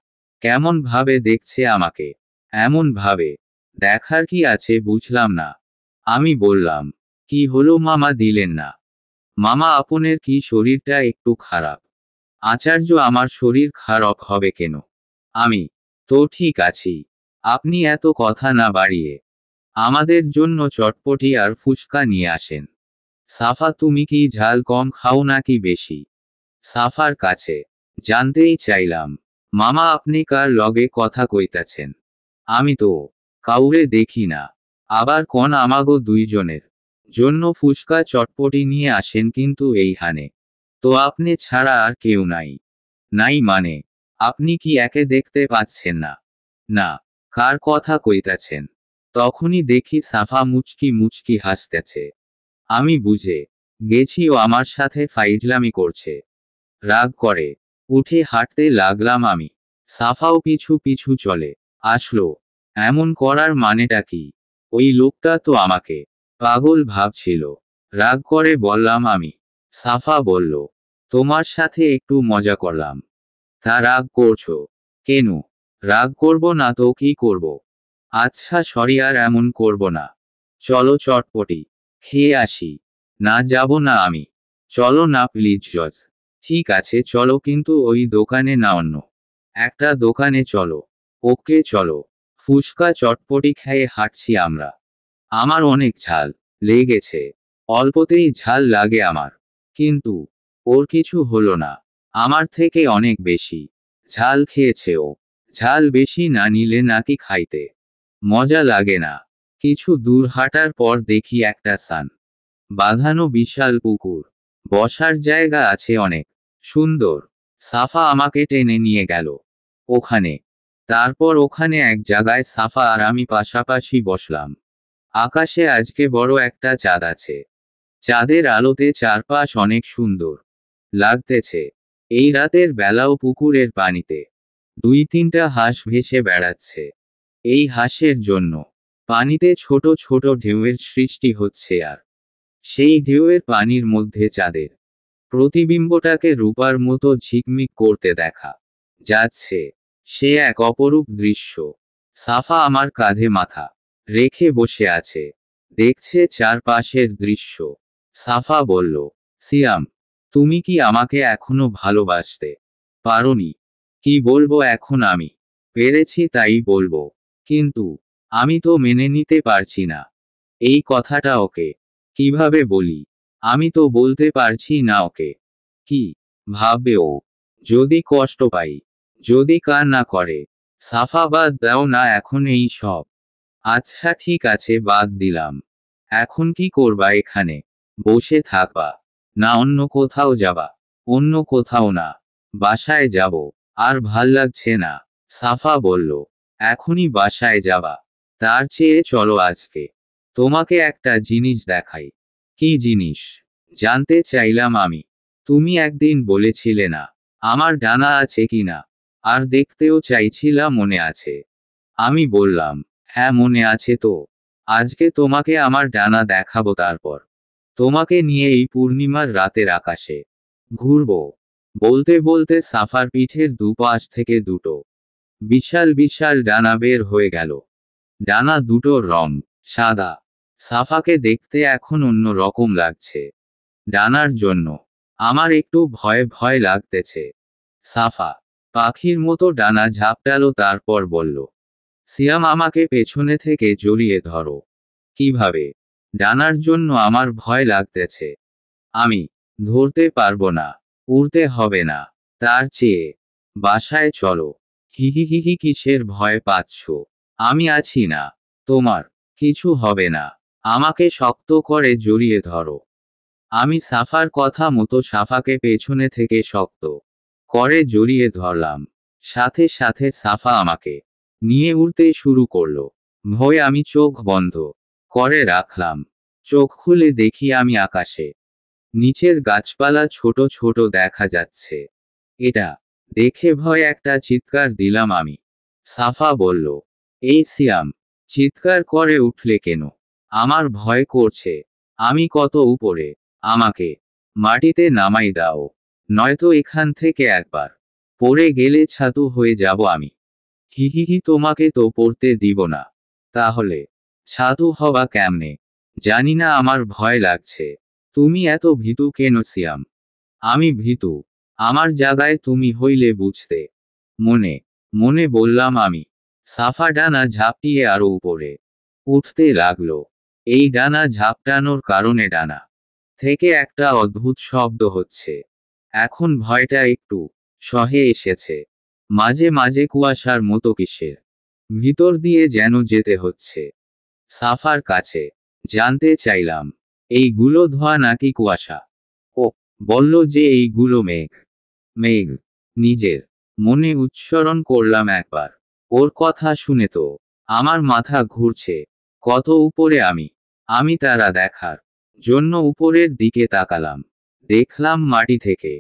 কেমন ভাবে দেখছে আমাকে। এমন ভাবে দেখার কি আছে বুঝলাম না। আমি বললাম, কি হলো মামা, দিলেন না? মামা আপনের কি শরীরটা একটু খারাপ? আচার্য, আমার শরীর খারাপ হবে কেন? আমি তো ঠিক আছি। আপনি এত কথা না বাড়িয়ে আমাদের জন্য চটপটি আর ফুচকা নিয়ে আসেন। সাফা, তুমি কি ঝাল কম খাও নাকি বেশি? সাফার কাছে জানতেই চাইলাম, মামা আপনি কার লগে কথা কইতাছেন? আমি তো কাউরে দেখি না। আবার কোন আমাগো দুইজনের জন্য ফুচকা চটপটি নিয়ে আসেন, কিন্তু এইখানে তো আপনি ছাড়া আর কেউ নাই। নাই মানে? আপনি কি একে দেখতে পাচ্ছেন না? না। কার কথা কইতাছেন? তখনই দেখি সাফা মুচকি মুচকি হাসতেছে। আমি বুঝে গেছি ও আমার সাথে ফাইজলামি করছে। রাগ করে উঠে হাঁটতে লাগলাম আমি। সাফাও পিছু পিছু চলে আসলো। এমন করার মানেটা কি? ওই লোকটা তো আমাকে পাগল ভাবছিল। রাগ করে বললাম আমি। সাফা বলল, তোমার সাথে একটু মজা করলাম। তা রাগ করছো কেন? রাগ করব না তো কি করব? আচ্ছা সরি, আর এমন করব না। চলো চটপটি খেয়ে আসি। না যাব না আমি। চলো না প্লিজ জজ। ঠিক আছে চলো, কিন্তু ওই দোকানে না, অন্য একটা দোকানে চলো। ওকে চলো। ফুচকা চটপটি খেয়ে হাঁটছি আমরা। আমার অনেক ঝাল লেগেছে। অল্পতেই ঝাল লাগে আমার। কিন্তু ওর কিছু হলো না। আমার থেকে অনেক বেশি ঝাল খেয়েছে ও। ঝাল বেশি না নিলে নাকি খাইতে মজা লাগে না। কিছু দূর হাঁটার পর দেখি একটা সান বাঁধানো বিশাল পুকুর। বসার জায়গা আছে অনেক সুন্দর। সাফা আমাকে টেনে নিয়ে গেল ওখানে। তারপর ওখানে এক জায়গায় সাফা আর আমি পাশাপাশি বসলাম। আকাশে আজকে বড় একটা চাঁদ আছে। চাঁদের আলোতে চারপাশ অনেক সুন্দর লাগতেছে। এই রাতের বেলাও পুকুরের পানিতে দুই তিনটা হাঁস ভেসে বেড়াচ্ছে। এই হাঁসের জন্য পানিতে ছোট ছোট ঢেউয়ের সৃষ্টি হচ্ছে, আর সেই ঢেউয়ের পানির মধ্যে চাঁদের প্রতিবিম্বটাকে রূপার মতো ঝিকমিক করতে দেখা যাচ্ছে। সে এক অপরূপ দৃশ্য। সাফা আমার কাঁধে মাথা রেখে বসে আছে, দেখছে চারপাশের দৃশ্য। সাফা বলল, সিয়াম, তুমি কি আমাকে এখনো ভালোবাসতে পারোনি? কি বলবো এখন আমি? পেরেছি তাই বলবো, কিন্তু আমি তো মেনে নিতে পারছি না এই কথাটা ওকে। কিভাবে বলি? আমি তো বলতে পারছি না ওকে। কি ভাববে ও যদি কষ্ট পাই, যদি কান্না করে? সাফা, বাদ দাও না এখন এই সব। আচ্ছা ঠিক আছে, বাদ দিলাম। এখন কি করবা এখানে? বসে থাকবা, না অন্য কোথাও যাবা? অন্য কোথাও না, বাসায় যাব। আর ভাল লাগছে না। সাফা বলল, এখনই বাসায় যাবা? তার চেয়ে চলো আজকে তোমাকে একটা জিনিস দেখাই। কি জিনিস? জানতে চাইলাম আমি। তুমি একদিন বলেছিলে না আমার ডানা আছে কিনা, আর দেখতেও চাইছিলা, মনে আছে? আমি বললাম, হ্যাঁ মনে আছে তো। আজকে তোমাকে আমার ডানা দেখাবো, তারপর তোমাকে নিয়ে এই পূর্ণিমার রাতের আকাশে ঘুরবো। বলতে বলতে সাফার পিঠের দুপাশ থেকে দুটো বিশাল বিশাল ডানা বের হয়ে গেল। ডানা দুটোর রং সাদা। সাফাকে দেখতে এখন অন্য রকম লাগছে। ডানার জন্য আমার একটু ভয় ভয় লাগতেছে। সাফা পাখির মতো ডানা ঝাপটালো, তারপর বলল, সিয়াম, আমাকে পেছনে থেকে জড়িয়ে ধরো। কিভাবে? ডানার জন্য আমার ভয় লাগতেছে। আমি ধরতে পারবো না, উড়তে হবে না। তার চেয়ে বাসায় চলো। হিহি কিসের ভয় পাচ্ছ? আমি আছি না, তোমার কিছু হবে না। আমাকে শক্ত করে জড়িয়ে ধরো। আমি সাফার কথা মতো সাফাকে পেছনে থেকে শক্ত করে জড়িয়ে ধরলাম। সাথে সাথে সাফা আমাকে নিয়ে উড়তে শুরু করলো। ভয়ে আমি চোখ বন্ধ করে রাখলাম। চোখ খুলে দেখি আমি আকাশে, নিচের গাছপালা ছোট ছোট দেখা যাচ্ছে। এটা দেখে ভয় একটা চিৎকার দিলাম আমি। সাফা বলল, এই সিয়াম, চিৎকার করে উঠলে কেন? আমার ভয় করছে। আমি কত উপরে, আমাকে মাটিতে নামাই দাও, নয়তো এখান থেকে একবার পড়ে গেলে ছাতু হয়ে যাব আমি। হিহিহি, তোমাকে তো পড়তে দিব না। তাহলে ছাতু হবা কেমনে? জানি না, আমার ভয় লাগছে। তুমি এত ভীতু কেন সিয়াম? আমি ভীতু? আমার জায়গায় তুমি হইলে বুঝতে। মনে মনে বললাম আমি। সাফা ডানা ঝাপটিয়ে আরো উপরে উঠতে লাগলো। এই ডানা ঝাপটানোর কারণে ডানা থেকে একটা অদ্ভুত শব্দ হচ্ছে। এখন ভয়টা একটু সহে এসেছে। মাঝে মাঝে কুয়াশার মতো কিসের ভিতর দিয়ে যেন যেতে হচ্ছে। সাফার কাছে জানতে চাইলাম, এইগুলো ধোঁয়া নাকি কুয়াশা? ও বলল যে এইগুলো মেঘ। মেঘ। নিজের মনে উচ্চারণ করলাম একবার। ওর কথা শুনে তো আমার মাথা ঘুরছে। কত উপরে আমি! আমি তারা দেখার জন্য উপরের দিকে তাকালাম। দেখলাম মাটি থেকে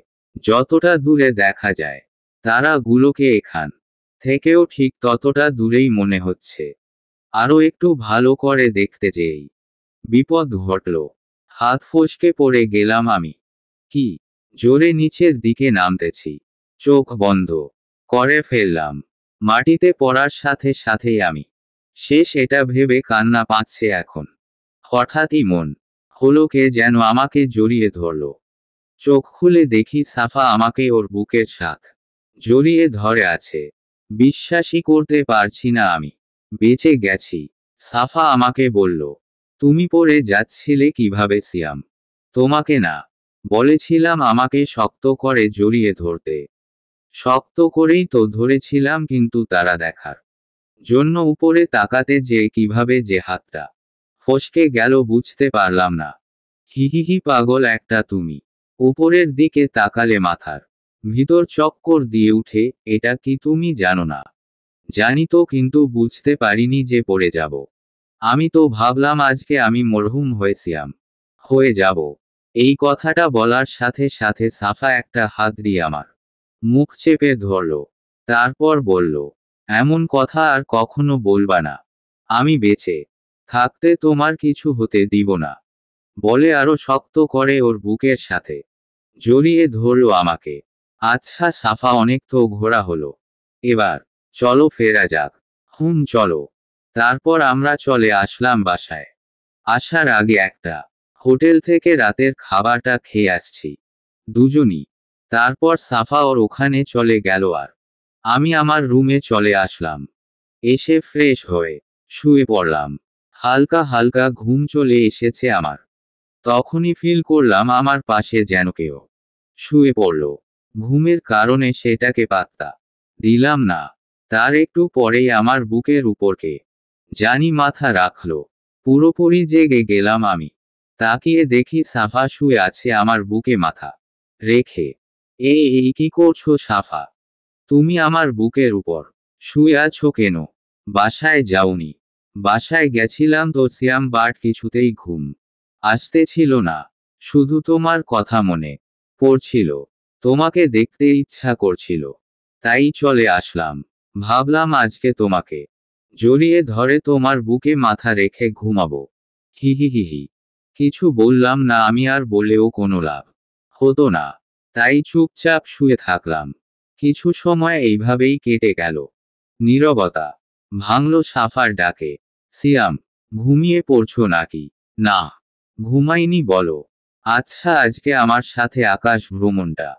যতটা দূরে দেখা যায়, তারাগুলোকে এখান থেকেও ঠিক ততটা দূরেই মনে হচ্ছে। আরো একটু ভালো করে দেখতে যেই বিপদ ঘটল। হাত ফসকে পড়ে গেলাম আমি। কি জোরে নিচের দিকে নামতেছি। চোখ বন্ধ করে ফেললাম। মাটিতে পড়ার সাথে সাথেই আমি শেষ, এটা ভেবে কান্না পাচ্ছে এখন। হঠাৎই মন হলো কে যেন আমাকে জড়িয়ে ধরল। চোখ খুলে দেখি সাফা আমাকে ওর বুকের সাথ জড়িয়ে ধরে আছে। বিশ্বাসই করতে পারছি না আমি বেঁচে গেছি। সাফা আমাকে বলল, তুমি পড়ে যাচ্ছিলে কিভাবে সিয়াম? তোমাকে না বলেছিলাম আমাকে শক্ত করে জড়িয়ে ধরতে? শক্ত করেই তো ধরেছিলাম, কিন্তু তারা দেখার জন্য উপরে তাকাতে যে কিভাবে যে হাতটা ফসকে গেল বুঝতে পারলাম না। হিহিহি, পাগল একটা তুমি। উপরের দিকে তাকালে মাথার ভিতর চক্কর দিয়ে উঠে। এটা কি তুমি জানো না? জানি তো, কিন্তু বুঝতে পারিনি যে পড়ে যাব। আমি তো ভাবলাম আজকে আমি মরহুম হয়ে যাব। এই কথাটা বলার সাথে সাথে সাফা একটা হাত দিয়ে আমার মুখ চেপে ধরল। তারপর বলল, এমন কথা আর কখনো বলবা না। আমি বেঁচে থাকতে তোমার কিছু হতে দিব না। বলে আরো শক্ত করে ওর বুকের সাথে জড়িয়ে ধরল আমাকে। আচ্ছা সাফা, অনেক তো ঘোরা হলো, এবার চলো ফেরা যাক। হুম চলো। তারপর আমরা চলে আসলাম বাসায়। আসার আগে একটা হোটেল থেকে রাতের খাবারটা খেয়ে আসছি দুজনই। তারপর সাফা ওর ওখানে চলে গেল আর আমি আমার রুমে চলে আসলাম। এসে ফ্রেশ হয়ে শুয়ে পড়লাম। হালকা হালকা ঘুম চলে এসেছে আমার। তখনই ফিল করলাম আমার পাশে যেন কেউ শুয়ে পড়ল। ঘুমের কারণে সেটাকে পাত্তা দিলাম না। তার একটু পরেই আমার বুকের উপরকে জানি মাথা রাখলো। পুরোপুরি জেগে গেলাম আমি। তাকিয়ে দেখি সাফা শুয়ে আছে আমার বুকে মাথা রেখে। এই কি করছো সাফা? তুমি আমার বুকের উপর শুয়ে আছো কেন? বাসায় যাওনি? বাসায় গেছিলাম তো সিয়াম, বাট কিছুতেই ঘুম আসতেছিল না। শুধু তোমার কথা মনে পড়ছিল। তোমাকে দেখতে ইচ্ছা করছিল। তাই চলে আসলাম। ভাবলাম আজকে তোমাকে জড়িয়ে ধরে তোমার বুকে মাথা রেখে ঘুমাবো। হি হি হি হি। কিছু বললাম না আমি, আর বলেও কোনো লাভ হতো না। তাই চুপচাপ শুয়ে থাকলাম। কিছু সময় এইভাবেই কেটে গেল। নীরবতা ভাঙল সাফার ডাকে। সিয়াম, ঘুমিয়ে পড়ছো নাকি? না, ঘুমাইনি। বলো। আচ্ছা, আজকে আমার সাথে আকাশ ভ্রমণটা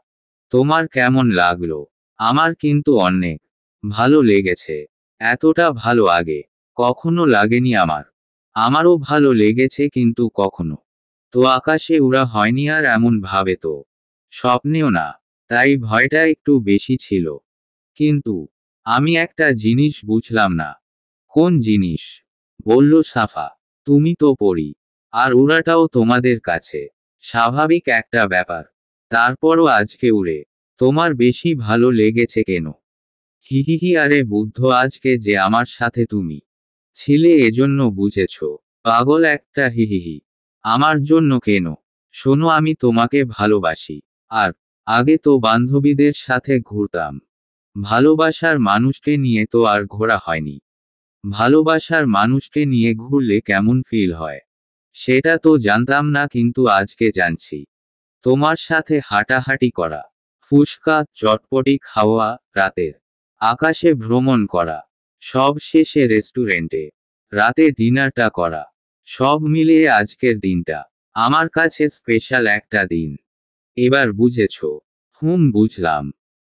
তোমার কেমন লাগলো? আমার কিন্তু অনেক ভালো লেগেছে। এতটা ভালো আগে কখনো লাগেনি আমার। আমারও ভালো লেগেছে, কিন্তু কখনো তো আকাশে উড়া হয়নি, আর এমন ভাবে তো স্বপ্নেও না। তাই ভয়টা একটু বেশি ছিল। কিন্তু আমি একটা জিনিস বুঝলাম না। কোন জিনিস? বলল সাফা। তুমি তো পড়ি, আর উড়াটাও তোমাদের কাছে স্বাভাবিক একটা ব্যাপার। তারপরও আজকে উড়ে তোমার বেশি ভালো লেগেছে কেন? হিহিহি, আরে বুদ্ধ, আজকে যে আমার সাথে তুমি ছিলে এজন্য বুঝেছ। পাগল একটা, হিহিহি। আমার জন্য কেন? শোনো, আমি তোমাকে ভালোবাসি। আর আগে তো বান্ধবীদের সাথে ঘুরতাম। ভালোবাসার মানুষকে নিয়ে তো আর ঘোরা হয়নি। ভালোবাসার মানুষকে নিয়ে ঘুরলে কেমন ফিল হয় সেটা তো জানতাম না, কিন্তু আজকে জানছি। তোমার সাথে হাঁটাহাঁটি করা, ফুচকা চটপটি খাওয়া, রাতের আকাশে ভ্রমণ করা, সব শেষে রেস্টুরেন্টে রাতে ডিনারটা করা, সব মিলিয়ে আজকের দিনটা আমার কাছে স্পেশাল একটা দিন। এবার বুঝেছো? বুঝলাম।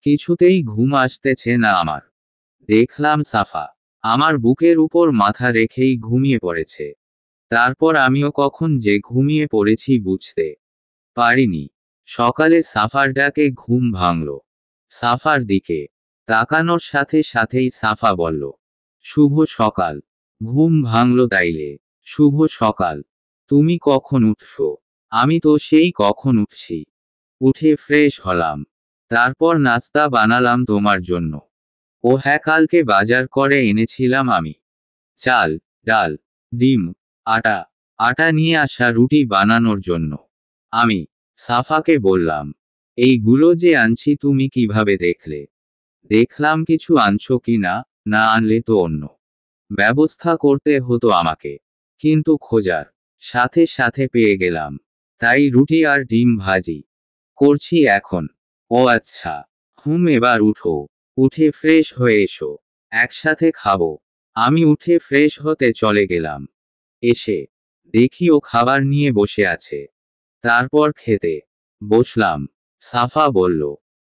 কিছুতেই ঘুম আসতেছে না আমার। দেখলাম সাফা আমার বুকের উপর মাথা রেখেই ঘুমিয়ে পড়েছে। তারপর আমিও কখন যে ঘুমিয়ে পড়েছি বুঝতে পারিনি। সকালে সাফার ডাকে ঘুম ভাঙল। সাফার দিকে তাকানোর সাথে সাথেই সাফা বলল, শুভ সকাল। ঘুম ভাঙল তাইলে? শুভ সকাল। তুমি কখন উঠছো? আমি তো সেই কখন উঠছি। উঠে ফ্রেশ হলাম। তারপর নাস্তা বানালাম তোমার জন্য। ও হ্যাঁ, কালকে বাজার করে এনেছিলাম আমি। চাল, ডাল, ডিম, আটা। আটা নিয়ে আসা রুটি বানানোর জন্য। আমি সাফাকে বললাম, এইগুলো যে আনছি তুমি কিভাবে দেখলে? দেখলাম কিছু আনছো কি না, না আনলে তো অন্য ব্যবস্থা করতে হতো আমাকে। কিন্তু খোঁজার সাথে সাথে পেয়ে গেলাম। তাই রুটি আর ডিম ভাজি করছি এখন। ও আচ্ছা। এবার উঠো। উঠে ফ্রেশ হয়ে এসো। একসাথে খাবো। আমি উঠে ফ্রেশ হতে চলে গেলাম। এসে দেখি ও খাবার নিয়ে বসে আছে। তারপর খেতে বসলাম। সাফা বলল,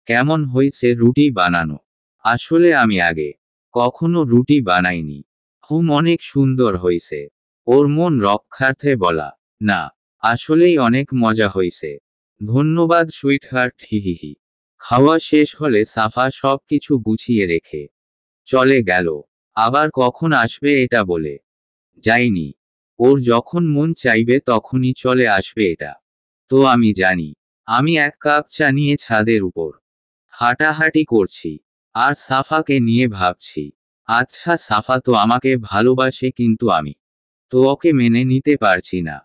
কেমন হয়েছে রুটি বানানো? আসলে আমি আগে কখনো রুটি বানাইনি। অনেক সুন্দর হয়েছে। ওর মন রক্ষার্থে বলা, না, আসলেই অনেক মজা হয়েছে। ধন্যবাদ সুইটহার্ট, হিহিহি। খাওয়া শেষ হলে সাফা সব কিছু গুছিয়ে রেখে চলে গেল। আবার কখন আসবে এটা বলে যায়নি। ওর যখন মন চাইবে তখনই চলে আসবে, এটা তো আমি জানি। আমি এক কাপ চা নিয়ে ছাদের উপর হাঁটাহাঁটি করছি। আর সাফাকে নিয়ে ভাবছি, আচ্ছা সাফা তো আমাকে ভালোবাসে, কিন্তু আমি তো ওকে মেনে নিতে পারছি না।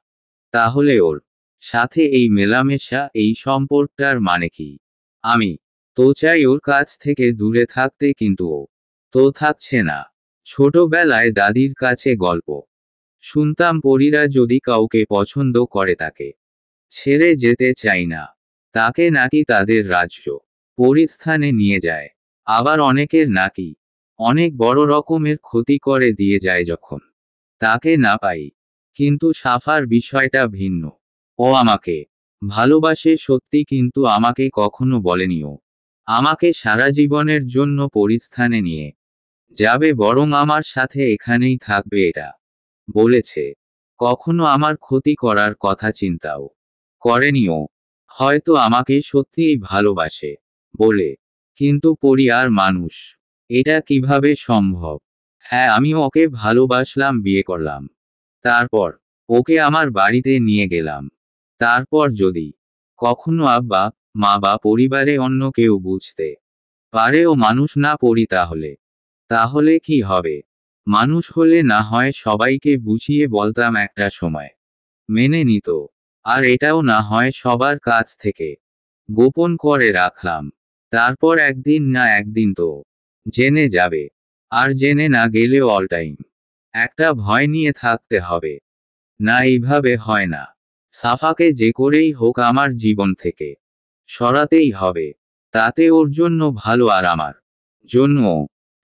তাহলে ওর সাথে এই মেলামেশা, এই সম্পর্কটার মানে কি? আমি তো চাই ওর কাছ থেকে দূরে থাকতে, কিন্তু ও তো থাকছে না। ছোটবেলায় দাদির কাছে গল্প শুনতাম, পরীরা যদি কাউকে পছন্দ করে তাকে ছেড়ে যেতে চাই না। তাকে নাকি তাদের রাজ্য পরিস্থানে নিয়ে যায়। আবার অনেকের নাকি অনেক বড় রকমের ক্ষতি করে দিয়ে যায় যখন তাকে না পাই। কিন্তু সাফার বিষয়টা ভিন্ন। ও আমাকে ভালোবাসে সত্যি, কিন্তু আমাকে কখনো বলেনিও আমাকে সারা জীবনের জন্য পরিস্থানে নিয়ে যাবে, বরং আমার সাথে এখানেই থাকবে এটা বলেছে। কখনো আমার ক্ষতি করার কথা চিন্তাও করেনিও। হয়তো আমাকে সত্যিই ভালোবাসে বলে। কিন্তু পরি আর মানুষ, এটা কিভাবে সম্ভব? হ্যাঁ, আমিও ওকে ভালোবাসলাম, বিয়ে করলাম, তারপর ওকে আমার বাড়িতে নিয়ে গেলাম। তারপর যদি কখনো আব্বা, মা বা পরিবারে অন্য কেউ বুঝতে পারে ও মানুষ না পড়ি, তাহলে তাহলে কি হবে? মানুষ হলে না হয় সবাইকে বুঝিয়ে বলতাম, একটা সময় মেনে নিত। আর এটাও না হয় সবার কাছ থেকে গোপন করে রাখলাম। তারপর একদিন না একদিন তো জেনে যাবে। আর জেনে না গেলেও অল টাইম একটা ভয় নিয়ে থাকতে হবে। না, এইভাবে হয় না। সাফাকে যে করেই হোক আমার জীবন থেকে সরাতেই হবে। তাতে ওর জন্য ভালো আর আমার জন্য।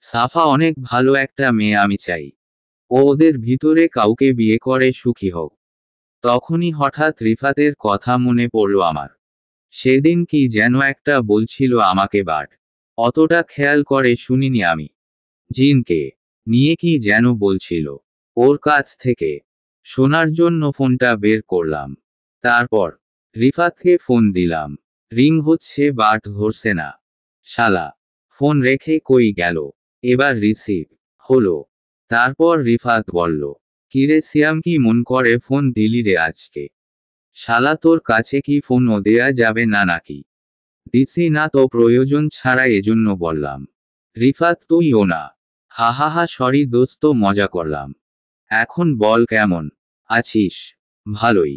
সাফা অনেক ভালো একটা মেয়ে, আমি চাই ও ওদের ভিতরে কাউকে বিয়ে করে সুখী হোক। তখনই হঠাৎ রিফাতের কথা মনে পড়ল আমার। সেদিন কি যেন একটা বলছিল আমাকে, বাট অতটা খেয়াল করে শুনিনি আমি। জিনকে নিয়ে কি যেন বলছিল। ওর কাছ থেকে শোনার জন্য ফোনটা বের করলাম। তারপর রিফাতকে ফোন দিলাম। রিং হচ্ছে বাট ধরছে না শালা। ফোন রেখে কই গেল? এবার রিসিভ হলো। তারপর রিফাত বলল, কিরে সিয়াম, কি মন করে ফোন দিলি রে আজকে? শালা, তোর কাছে কি ফোনও দেয়া যাবে না নাকি? দিছি না তো প্রয়োজন ছাড়া, এজন্য বললাম। রিফাত, তুইও না? হা হা হা, সরি দোস্ত, মজা করলাম। এখন বল, কেমন আছিস? ভালোই।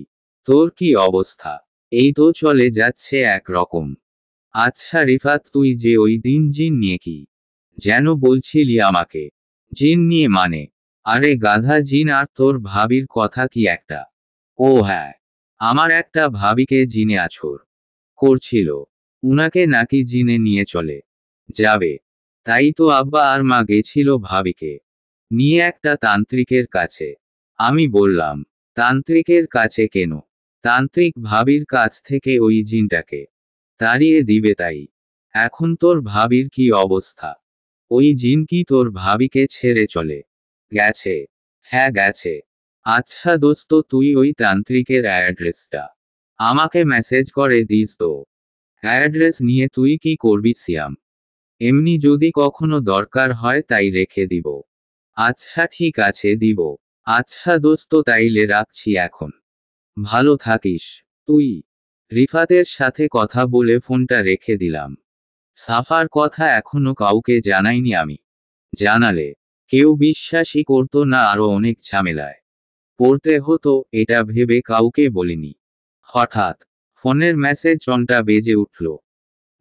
তোর কি অবস্থা? এই তো চলে যাচ্ছে এক রকম। আচ্ছা রিফাত, তুই যে ওই দিন জিন নিয়ে কি যেন বলছিলি আমাকে? জিন নিয়ে মানে? আরে গাধা, জিন আর তোর ভাবির কথা কি একটা? ও হ্যাঁ, আমার একটা ভাবিকে জিনে আছর করছিল। উনাকে নাকি জিনে নিয়ে চলে যাবে। তাই তো আব্বা আর মা গেছিল ভাবিকে নিয়ে একটা তান্ত্রিকের কাছে। আমি বললাম, তান্ত্রিকের কাছে কেন? তান্ত্রিক ভাবির কাছ থেকে ওই জিনটাকে তাড়িয়ে দিবে তাই। এখন তোর ভাবির কি অবস্থা? ওই জিন কি তোর ভাবিকে ছেড়ে চলে গেছে? হ্যাঁ গেছে। আচ্ছা দোস্ত, তুই ওই তান্ত্রিকের অ্যাড্রেসটা আমাকে মেসেজ করে দিস তো। অ্যাড্রেস নিয়ে তুই কি করবি সিয়াম? এমনি যদি কখনো দরকার হয় তাই রেখে দিব। আচ্ছা ঠিক আছে, দিব। আচ্ছা দোস্ত, তাইলে রাখছি এখন। ভালো থাকিস তুই। রিফাতের সাথে কথা বলে ফোনটা রেখে দিলাম। সাফার কথা এখনো কাউকে জানাইনি আমি। জানালে কেউ বিশ্বাসই করতো না, আরো অনেক ঝামেলায় পড়তে হতো, এটা ভেবে কাউকে বলিনি। হঠাৎ ফোনের মেসেজ টনটা বেজে উঠল।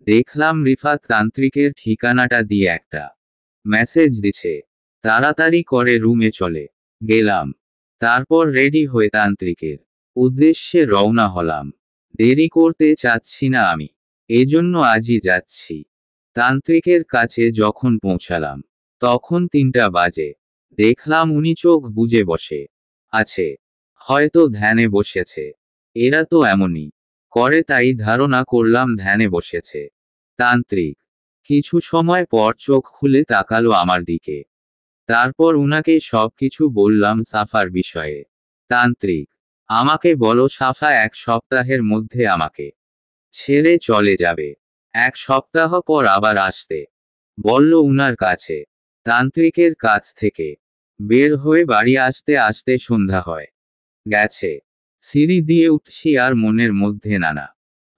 দেখলাম রিফাত তান্ত্রিকের ঠিকানাটা দিয়ে একটা মেসেজ দিছে। তাড়াতাড়ি করে রুমে চলে গেলাম। তারপর রেডি হয়ে তান্ত্রিকের উদ্দেশ্যে রওনা হলাম। দেরি করতে চাচ্ছি না আমি, এজন্য আজই যাচ্ছি। তান্ত্রিকের কাছে যখন পৌঁছালাম তখন 3টা বাজে। দেখলাম উনি চোখ বুজে বসে আছে, হয়তো ধ্যানে বসেছে। এরা তো এমনই করে, তাই ধারণা করলাম ধ্যানে বসেছে। তান্ত্রিক কিছু সময় পর চোখ খুলে তাকালো আমার দিকে। তারপর উনাকে সবকিছু বললাম সাফার বিষয়ে। তান্ত্রিক আমাকে বলো, সাফা 1 সপ্তাহের মধ্যে আমাকে ছেড়ে চলে যাবে। 1 সপ্তাহ পর আবার আসতে বলল উনার কাছে। তান্ত্রিকের কাছ থেকে বের হয়ে বাড়ি আসতে আসতে সন্ধ্যা হয় গেছে। সিঁড়ি দিয়ে উঠছি আর মনের মধ্যে নানা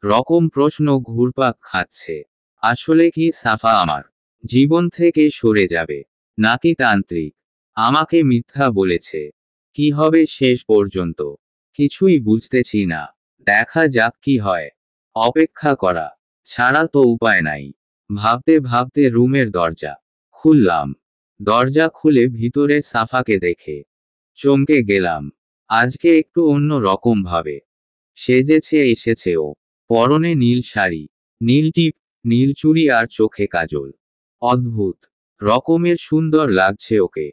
রকম প্রশ্ন ঘুরপাক খাচ্ছে। আসলে কি সাফা আমার জীবন থেকে সরে যাবে, নাকি তান্ত্রিক আমাকে মিথ্যা বলেছে? কি হবে শেষ পর্যন্ত কিছুই বুঝতেছি না। দেখা যাক কি হয়। অপেক্ষা করা ছাড়া তো উপায় নাই। ভাবতে ভাবতে রুমের দরজা খুললাম। দরজা খুলে ভিতরে সাফাকে দেখে চমকে গেলাম। আজকে একটু অন্য রকম ভাবে সেজেছে এসেছে ও। পরনে নীল শাড়ি, নীল টিপ, নীল চুড়ি আর চোখে কাজল। অদ্ভুত রকমের সুন্দর লাগছে ওকে,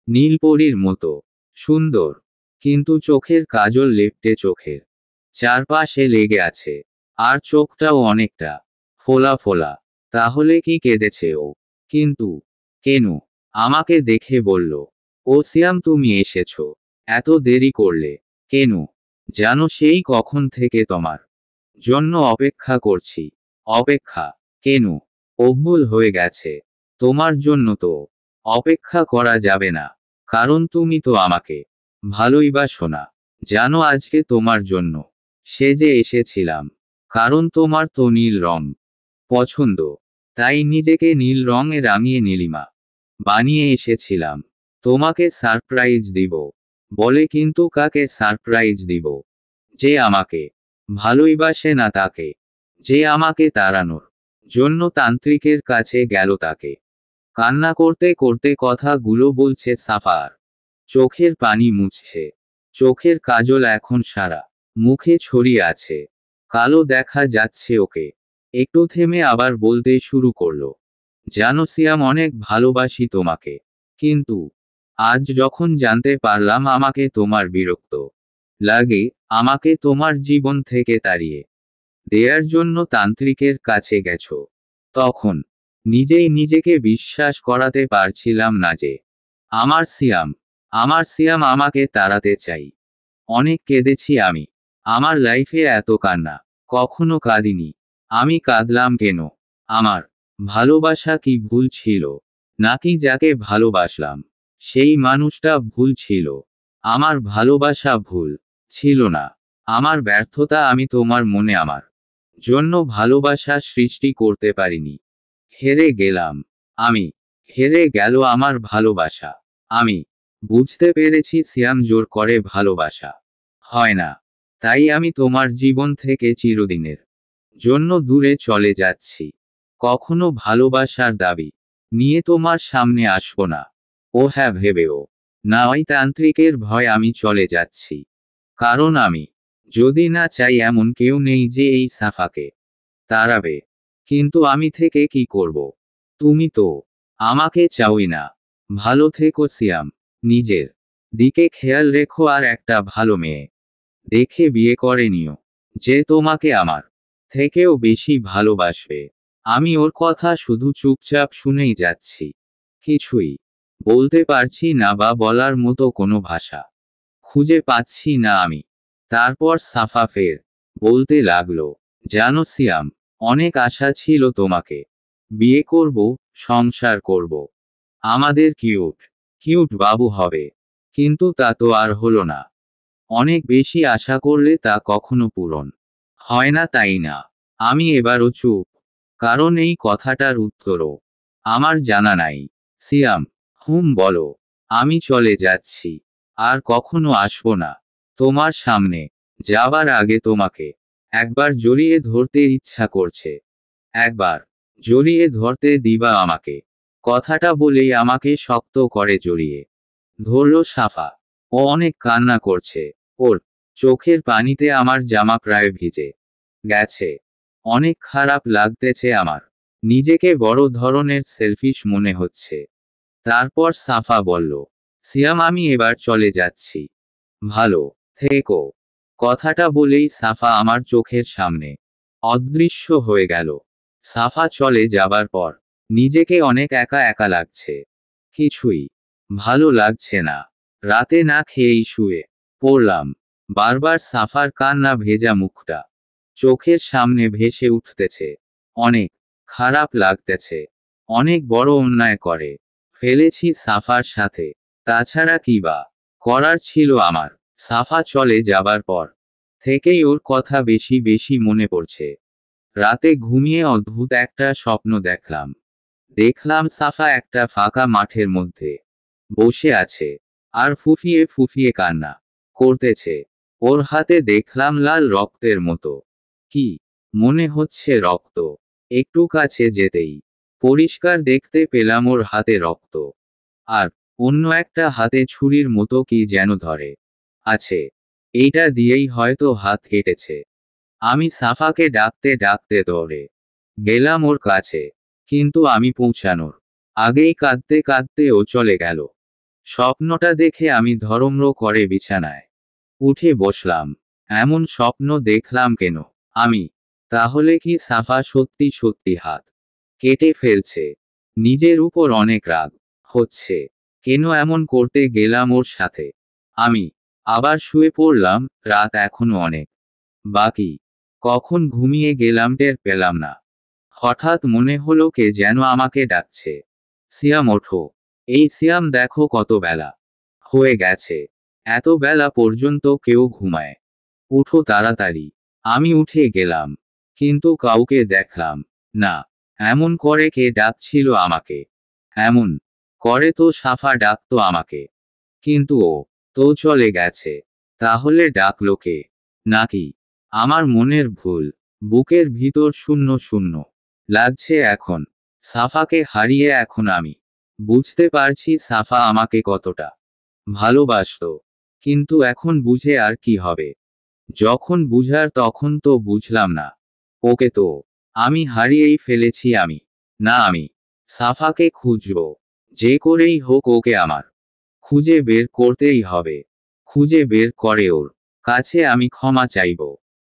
নীলপরীর মতো সুন্দর, কিন্তু চোখের কাজল লেপ্টে চোখের চারপাশে লেগে আছে, আর চোখটাও অনেকটা ফোলা ফোলা। তাহলে কি কেঁদেছে ও? কিন্তু কেন? আমাকে দেখে বলল, ও সিয়াম তুমি এসেছো, এত দেরি করলে কেন? জানো সেই কখন থেকে তোমার জন্য অপেক্ষা করছি। অপেক্ষা? কেন? ও ভুল হয়ে গেছে, তোমার জন্য তো অপেক্ষা করা যাবে না, কারণ তুমি তো আমাকে ভালোইবাসো না। জানো আজকে তোমার জন্য সেজে এসেছিলাম, কারণ তোমার তো নীল রং পছন্দ, তাই নিজেকে নীল রঙে রাঙিয়ে নীলিমা বানিয়ে এসেছিলাম তোমাকে সারপ্রাইজ দিব বলে। কিন্তু কাকে সারপ্রাইজ দিব? যে আমাকে ভালোইবাসে না তাকে, যে আমাকে তাড়ানোর জন্য তান্ত্রিকের কাছে গেল তাকে। কান্না করতে করতে কথাগুলো বলছে সাফার, চোখের পানি মুছছে, চোখের কাজল এখন সারা মুখে ছড়িয়ে আছে, কালো দেখা যাচ্ছে ওকে। একটু থেমে আবার বলতে শুরু করলো, জানো সিয়াম অনেক ভালোবাসি তোমাকে, কিন্তু আজ যখন জানতে পারলাম আমাকে তোমার বিরক্ত লাগে, আমাকে তোমার জীবন থেকে তাড়িয়ে দেয়ার জন্য তান্ত্রিকের কাছে গেছো, তখন নিজেই নিজেকে বিশ্বাস করাতে পারছিলাম না যে আমার সিয়াম, আমার সিয়াম আমাকে তাড়াতে চাই। অনেক কেঁদেছি আমি, আমার লাইফে এত কান্না কখনো কাঁদিনি। আমি কাঁদলাম কেন? আমার ভালোবাসা কি ভুল ছিল, নাকি যাকে ভালোবাসলাম সেই মানুষটা ভুল ছিল? আমার ভালোবাসা ভুল ছিল না, আমার ব্যর্থতা। আমি তোমার মনে আমার জন্য ভালোবাসা সৃষ্টি করতে পারিনি। হেরে গেলাম আমি, হেরে গেল আমার ভালোবাসা। আমি বুঝতে পেরেছি সিয়াম, জোর করে ভালোবাসা হয় না। তাই আমি তোমার জীবন থেকে চিরদিনের জন্য দূরে চলে যাচ্ছি। কখনো ভালোবাসার দাবি নিয়ে তোমার সামনে আসবো না। ও হ্যাঁ ভেবেও না, ওই তান্ত্রিকের ভয় আমি চলে যাচ্ছি, কারণ আমি যদি না চাই এমন কেউ নেই যে এই সাফাকে তাড়াবে। কিন্তু আমি থেকে কি করব? তুমি তো আমাকে চাওই না। ভালো থেকো সিয়াম, নিজের দিকে খেয়াল রেখো, আর একটা ভালো মেয়ে দেখে বিয়ে করে নিও, যে তোমাকে আমার থেকেও বেশি ভালোবাসবে। আমি ওর কথা শুধু চুপচাপ শুনেই যাচ্ছি, কিছুই বলতে পারছি না, বা বলার মতো কোনো ভাষা খুঁজে পাচ্ছি না আমি। তারপর সাফা ফের বলতে লাগলো, জানো সিয়াম, অনেক আশা ছিল তোমাকে বিয়ে করব, সংসার করব, আমাদের কিউট কিউট বাবু হবে, কিন্তু তা তো আর হলো না। অনেক বেশি আশা করলে তা কখনো পূরণ হয় না, তাই না? আমি এবারও চুপ, কারণ এই কথাটার উত্তরও আমার জানা নাই। সিয়াম, বলো। আমি চলে যাচ্ছি, আর কখনো আসবো না তোমার সামনে। যাবার আগে তোমাকে একবার জড়িয়ে ধরতে ইচ্ছা করছে, একবার জড়িয়ে ধরতে দিবা আমাকে? কথাটা বলেই আমাকে শক্ত করে জড়িয়ে ধরল সাফা। ও অনেক কান্না করছে, ওর চোখের পানিতে আমার জামা প্রায় ভিজে গেছে। অনেক খারাপ লাগতেছে আমার, নিজেকে বড় ধরনের সেলফিশ মনে হচ্ছে। তারপর সাফা বলল, সিয়াম আমি এবার চলে যাচ্ছি, ভালো থেকো। কথাটা বলেই সাফা আমার চোখের সামনে অদৃশ্য হয়ে গেল। সাফা চলে যাবার পর নিজেকে অনেক একা একা লাগছে, কিছুই ভালো লাগছে না। রাতে না খেয়েই শুয়ে পড়লাম, বারবার সাফার কান্না ভেজা মুখটা চোখের সামনে ভেসে উঠতেছে। অনেক খারাপ লাগতেছে, অনেক বড় অন্যায় করে ফেলেছি সাফার সাথে। তাছাড়া কি বা করার ছিল আমার? সাফা চলে যাবার পর থেকেই ওর কথা বেশি বেশি মনে পড়ছে। রাতে ঘুমিয়ে অদ্ভুত একটা স্বপ্ন দেখলাম। দেখলাম সাফা একটা ফাঁকা মাঠের মধ্যে বসে আছে, আর ফুফিয়ে ফুফিয়ে কান্না করতেছে। ওর হাতে দেখলাম লাল রক্তের মতো কি, মনে হচ্ছে রক্ত। একটু কাছে যেতেই পরিষ্কার দেখতে পেলাম ওর হাতে রক্ত, আর অন্য একটা হাতে ছুরির মতো কি যেন ধরে আছে। এইটা দিয়েই হয়তো হাত কেটেছে। আমি সাফাকে ডাকতে ডাকতে দৌড়ে গেলাম ওর কাছে, কিন্তু আমি পৌঁছানোর আগেই কাঁদতে কাঁদতে ও চলে গেল। স্বপ্নটা দেখে আমি ধরম্র করে বিছানায় উঠে বসলাম। এমন স্বপ্ন দেখলাম কেন আমি? তাহলে কি সাফা সত্যি সত্যি হাত কেটে ফেলছে? নিজের উপর অনেক রাগ হচ্ছে। কেন এমন করতে গেলাম ওর সাথে? আমি আবার শুয়ে পড়লাম। রাত এখনো অনেক বাকি। কখন ঘুমিয়ে গেলাম টের পেলাম না। হঠাৎ মনে হলো কে যেন আমাকে ডাকছে। সিয়াম ওঠো। এই সিয়াম দেখো কত বেলা হয়ে গেছে। এত বেলা পর্যন্ত কেউ ঘুমায়? উঠো তাড়াতাড়ি। আমি উঠে গেলাম, কিন্তু কাউকে দেখলাম না। এমন করে কে ডাকছিল আমাকে? এমন করে তো সাফা ডাকতো আমাকে, কিন্তু ও তো চলে গেছে। তাহলে ডাকলো কে? নাকি আমার মনের ভুল? বুকের ভিতর শূন্য শূন্য লাগছে এখন। সাফাকে হারিয়ে এখন আমি বুঝতে পারছি সাফা আমাকে কতটা ভালোবাসতো। কিন্তু এখন বুঝে আর কি হবে? যখন বুঝার তখন তো বুঝলাম না। ওকে তো আমি হারিয়েই ফেলেছি। আমি সাফাকে খুঁজব, যে করেই হোক ওকে আমার খুঁজে বের করতেই হবে। খুঁজে বের করে ওর কাছে আমি ক্ষমা চাইব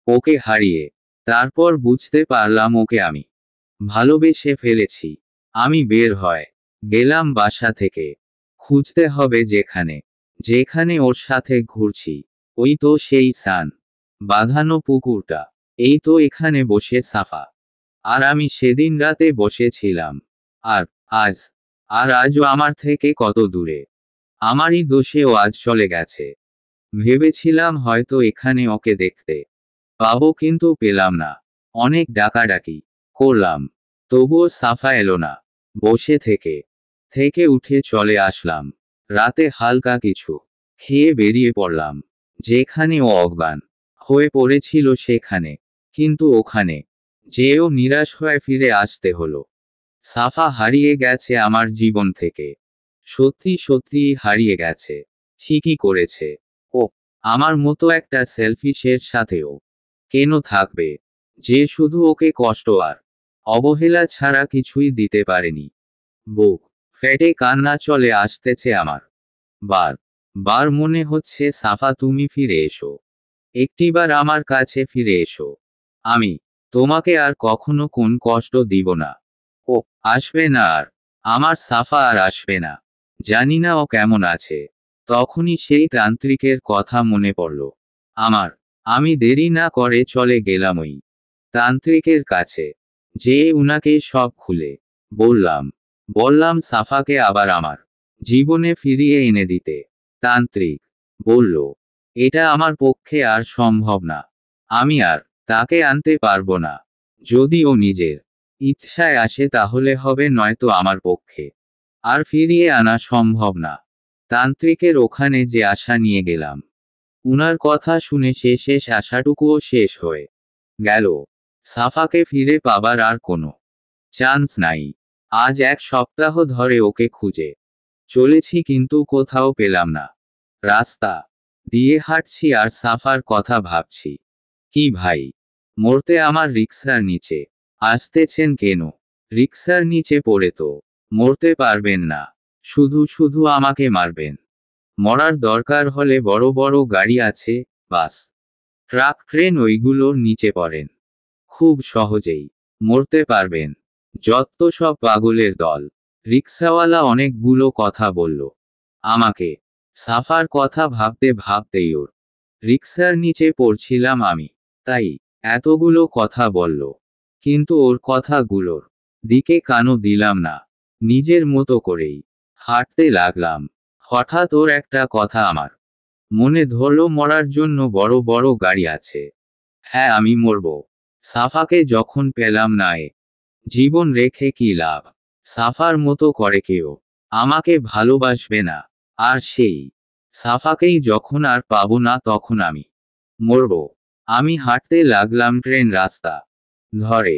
ওকে হারিয়ে। তারপর বুঝতে পারলাম ওকে আমি ভালোবেসে ফেলেছি। আমি বের হয় গেলাম বাসা থেকে। খুঁজতে হবে যেখানে যেখানে ওর সাথে ঘুরছি। ওই তো সেই সান বাঁধানো পুকুরটা। এই তো এখানে বসে সাফা আর আমি সেদিন রাতে বসেছিলাম। আর আজ আজও আমার থেকে কত দূরে। আমারই দোষে ও আজ চলে গেছে। ভেবেছিলাম হয়তো এখানে ওকে দেখতে পাবো, কিন্তু পেলাম না। অনেক ডাকাডাকি করলাম, তবুও সাফা এলো না। বসে থেকে থেকে উঠে চলে আসলাম। রাতে হালকা কিছু খেয়ে বেরিয়ে পড়লাম। যেখানে ও অজ্ঞান হয়ে পড়েছিল সেখানে। কিন্তু ওখানে যেও নিরাশ হয়ে ফিরে আসতে হলো। সাফা হারিয়ে গেছে আমার জীবন থেকে। সত্যি সত্যিই হারিয়ে গেছে। ঠিকই করেছে ও। আমার মতো একটা সেলফিশের সাথেও কেন থাকবে, যে শুধু ওকে কষ্ট আর অবহেলা ছাড়া কিছুই দিতে পারেনি। বুক ফেটে কান্না চলে আসতেছে আমার। বার বার মনে হচ্ছে সাফা তুমি ফিরে এসো। একটিবার আমার কাছে ফিরে এসো। আমি তোমাকে আর কখনো কোন কষ্ট দিব না। ও আসবে না আর। আমার সাফা আর আসবে না। জানি না ও কেমন আছে। তখনই সেই তান্ত্রিকের কথা মনে পড়ল আমার। আমি দেরি না করে চলে গেলাম ওই তান্ত্রিকের কাছে। যে উনাকে সব খুলে বললাম বললাম সাফাকে আবার আমার জীবনে ফিরিয়ে এনে দিতে। তান্ত্রিক বলল, এটা আমার পক্ষে আর সম্ভব না। আমি আর তাকে আনতে পারবো না। যদি ও নিজের ইচ্ছায় আসে তাহলে হবে, নয়তো আমার পক্ষে আর ফিরিয়ে আনা সম্ভব না। তান্ত্রিকের ওখানে যে আশা নিয়ে গেলাম, উনার কথা শুনে শেষ আশাটুকুও শেষ হয়ে গেল। সাফাকে ফিরে পাবার আর কোনো চান্স নাই। আজ 1 সপ্তাহ ধরে ওকে খুঁজে চলেছি, কিন্তু কোথাও পেলাম না। রাস্তা দিয়ে হাঁটছি আর সাফার কথা ভাবছি। কি ভাই, মরতে আমার রিক্সার নিচে আসতেছেন কেন? রিক্সার নিচে পড়ে তো মরতে পারবেন না, শুধু শুধু আমাকে মারবেন। মরার দরকার হলে বড় বড় গাড়ি আছে, বাস, ট্রাক, ট্রেন, ওইগুলোর নিচে পড়েন। খুব সহজেই মরতে পারবেন। যত সব পাগলের দল। রিক্সাওয়ালা অনেকগুলো কথা বলল আমাকে। সাফার কথা ভাবতে ভাবতেই ওর রিক্সার নিচে পড়ছিলাম আমি। তাই এতগুলো কথা বলল, কিন্তু ওর কথাগুলোর দিকে কানও দিলাম না। নিজের মতো করেই হাঁটতে লাগলাম। হঠাৎ ওর একটা কথা আমার মনে ধরল, মরার জন্য বড় বড় গাড়ি আছে। হ্যাঁ, আমি মরব। সাফাকে যখন পেলাম না, জীবন রেখে কি লাভ? সাফার মতো করে কেউ আমাকে ভালোবাসবে না। আর সেই সাফাকেই যখন আর পাবো না তখন আমি মরব। আমি হাঁটতে লাগলাম ট্রেন রাস্তা ধরে।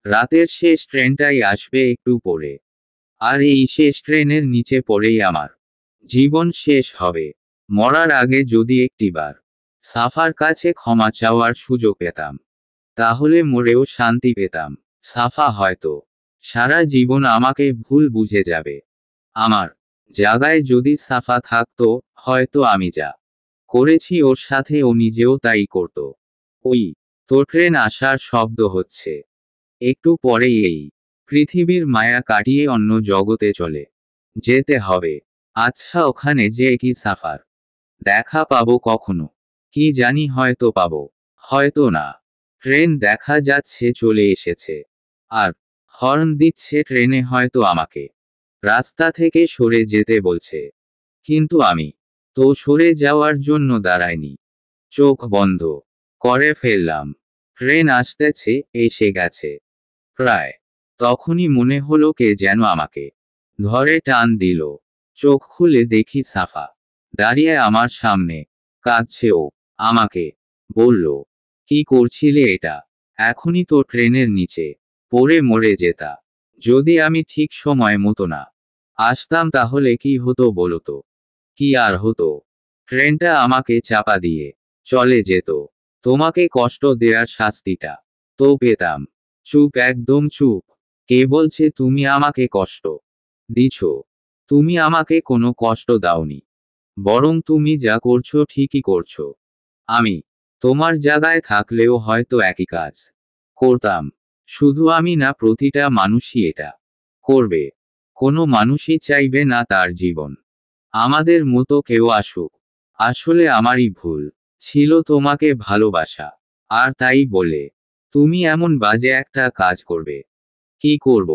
রাতের শেষ ট্রেনটাই আসবে একটু পরে। আর এই শেষ ট্রেনের নিচে পড়েই আমার জীবন শেষ হবে। মরার আগে যদি একটিবার সাফার কাছে ক্ষমা চাওয়ার সুযোগ পেতাম, তাহলে মরেও শান্তি পেতাম। সাফা হয়তো সারা জীবন আমাকে ভুল বুঝে যাবে। আমার জায়গায় যদি সাফা থাকতো, হয়তো আমি যা করেছি ওর সাথে ও নিজেও তাই করত। ওই তো ট্রেন আসার শব্দ হচ্ছে। একটু পরেই এই পৃথিবীর মায়া কাটিয়ে অন্য জগতে চলে যেতে হবে। আচ্ছা, ওখানে যে কি সাফার দেখা পাবো কখনো? কি জানি, হয়তো পাবো, হয়তো না। ট্রেন দেখা যাচ্ছে চলে এসেছে, আর হর্ন দিচ্ছে ট্রেনে, হয়তো আমাকে রাস্তা থেকে সরে যেতে বলছে। কিন্তু আমি তো সরে যাওয়ার জন্য দাঁড়াইনি, চোখ বন্ধ করে ফেললাম। ট্রেন আসতেছে, এসে গেছে প্রায়। তখনই মনে হলো কে যেন আমাকে ধরে টান দিল। চোখ খুলে দেখি সাফা দাঁড়িয়ে আমার সামনে, কাঁদছে ও। আমাকে বলল, কি করছিলে এটা? এখনই তো ট্রেনের নিচে পড়ে মরে যেতা। যদি আমি ঠিক সময় মতো না আসতাম তাহলে কি হতো বলতো? কি আর হতো? ট্রেনটা আমাকে চাপা দিয়ে চলে যেত। তোমাকে কষ্ট দেওয়ার শাস্তিটা তো পেতাম। চুপ, একদম চুপ। কে বলছে তুমি আমাকে কষ্ট দিছো? তুমি আমাকে কোনো কষ্ট দাওনি, বরং তুমি যা করছো ঠিকই করছো। আমি তোমার জায়গায় থাকলেও হয়তো একই কাজ করতাম। শুধু আমি না, প্রতিটা মানুষই এটা করবে। কোনো মানুষই চাইবে না তার জীবন আমাদের মতো কেউ আসুক। আসলে আমারই ভুল ছিল তোমাকে ভালোবাসা, আর তাই বলে তুমি এমন বাজে একটা কাজ করবে। কি করব?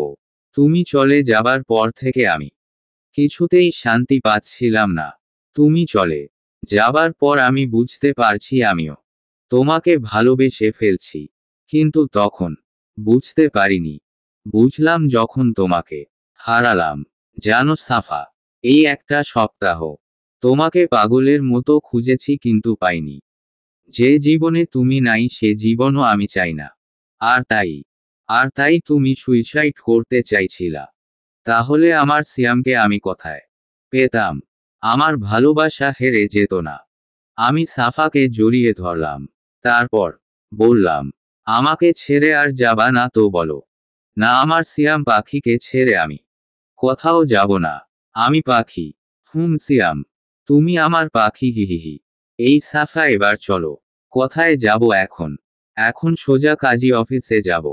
তুমি চলে যাবার পর থেকে আমি কিছুতেই শান্তি পাচ্ছিলাম না। তুমি চলে যাবার পর আমি বুঝতে পারছি আমিও তোমাকে ভালোবেসে ফেলছি। কিন্তু তখন বুঝতে পারিনি। বুঝলাম যখন তোমাকে হারালাম। জানো সাফা, এই একটা সপ্তাহ তোমাকে পাগলের মতো খুঁজেছি কিন্তু পাইনি। যে জীবনে তুমি নাই সে জীবনও আমি চাই না। আর তাই আর তাই তুমি সুইসাইড করতে চাইছিলা। তাহলে আমার সিয়ামকে আমি কোথায় পেতাম? আমার ভালোবাসা হেরে যেত না। আমি সাফাকে জড়িয়ে ধরলাম। তারপর বললাম, আমাকে ছেড়ে আর যাবা না তো বলো। না, আমার সিয়াম পাখিকে ছেড়ে আমি কোথাও যাব না। আমি পাখি। সিয়াম, তুমি আমার পাখি, হিহিহি। এই সাফা, এবার চলো। কোথায় যাব এখন? এখন সোজা কাজী অফিসে যাব।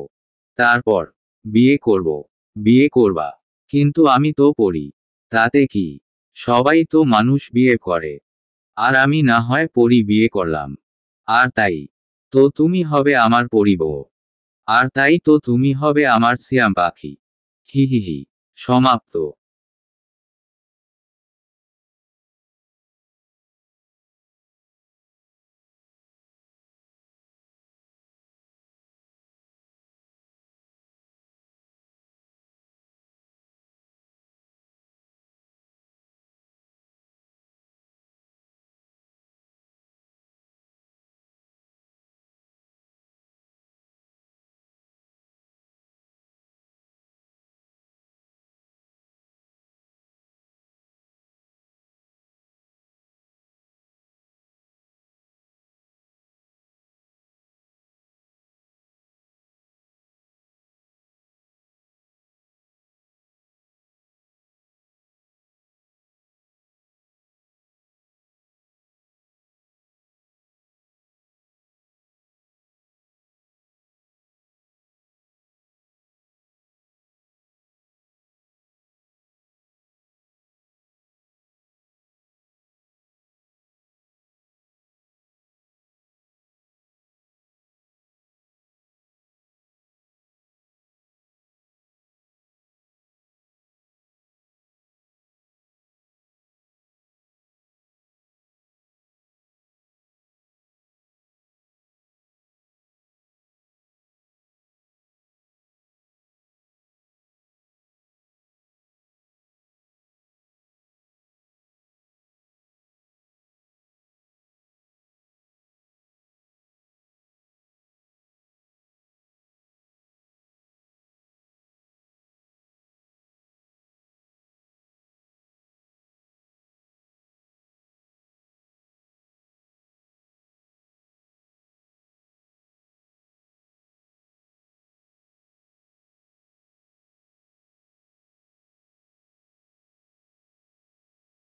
তারপর বিয়ে করব। বিয়ে করবা? কিন্তু আমি তো পড়ি। তাতে কি? সবাই তো মানুষ বিয়ে করে। আর আমি না হয় পরি বিয়ে করলাম। আর তাই তো তুমি হবে আমার পরিবহ। আর তাই তো তুমি হবে আমার সিয়াম পাখি। হি হি হি। সমাপ্ত।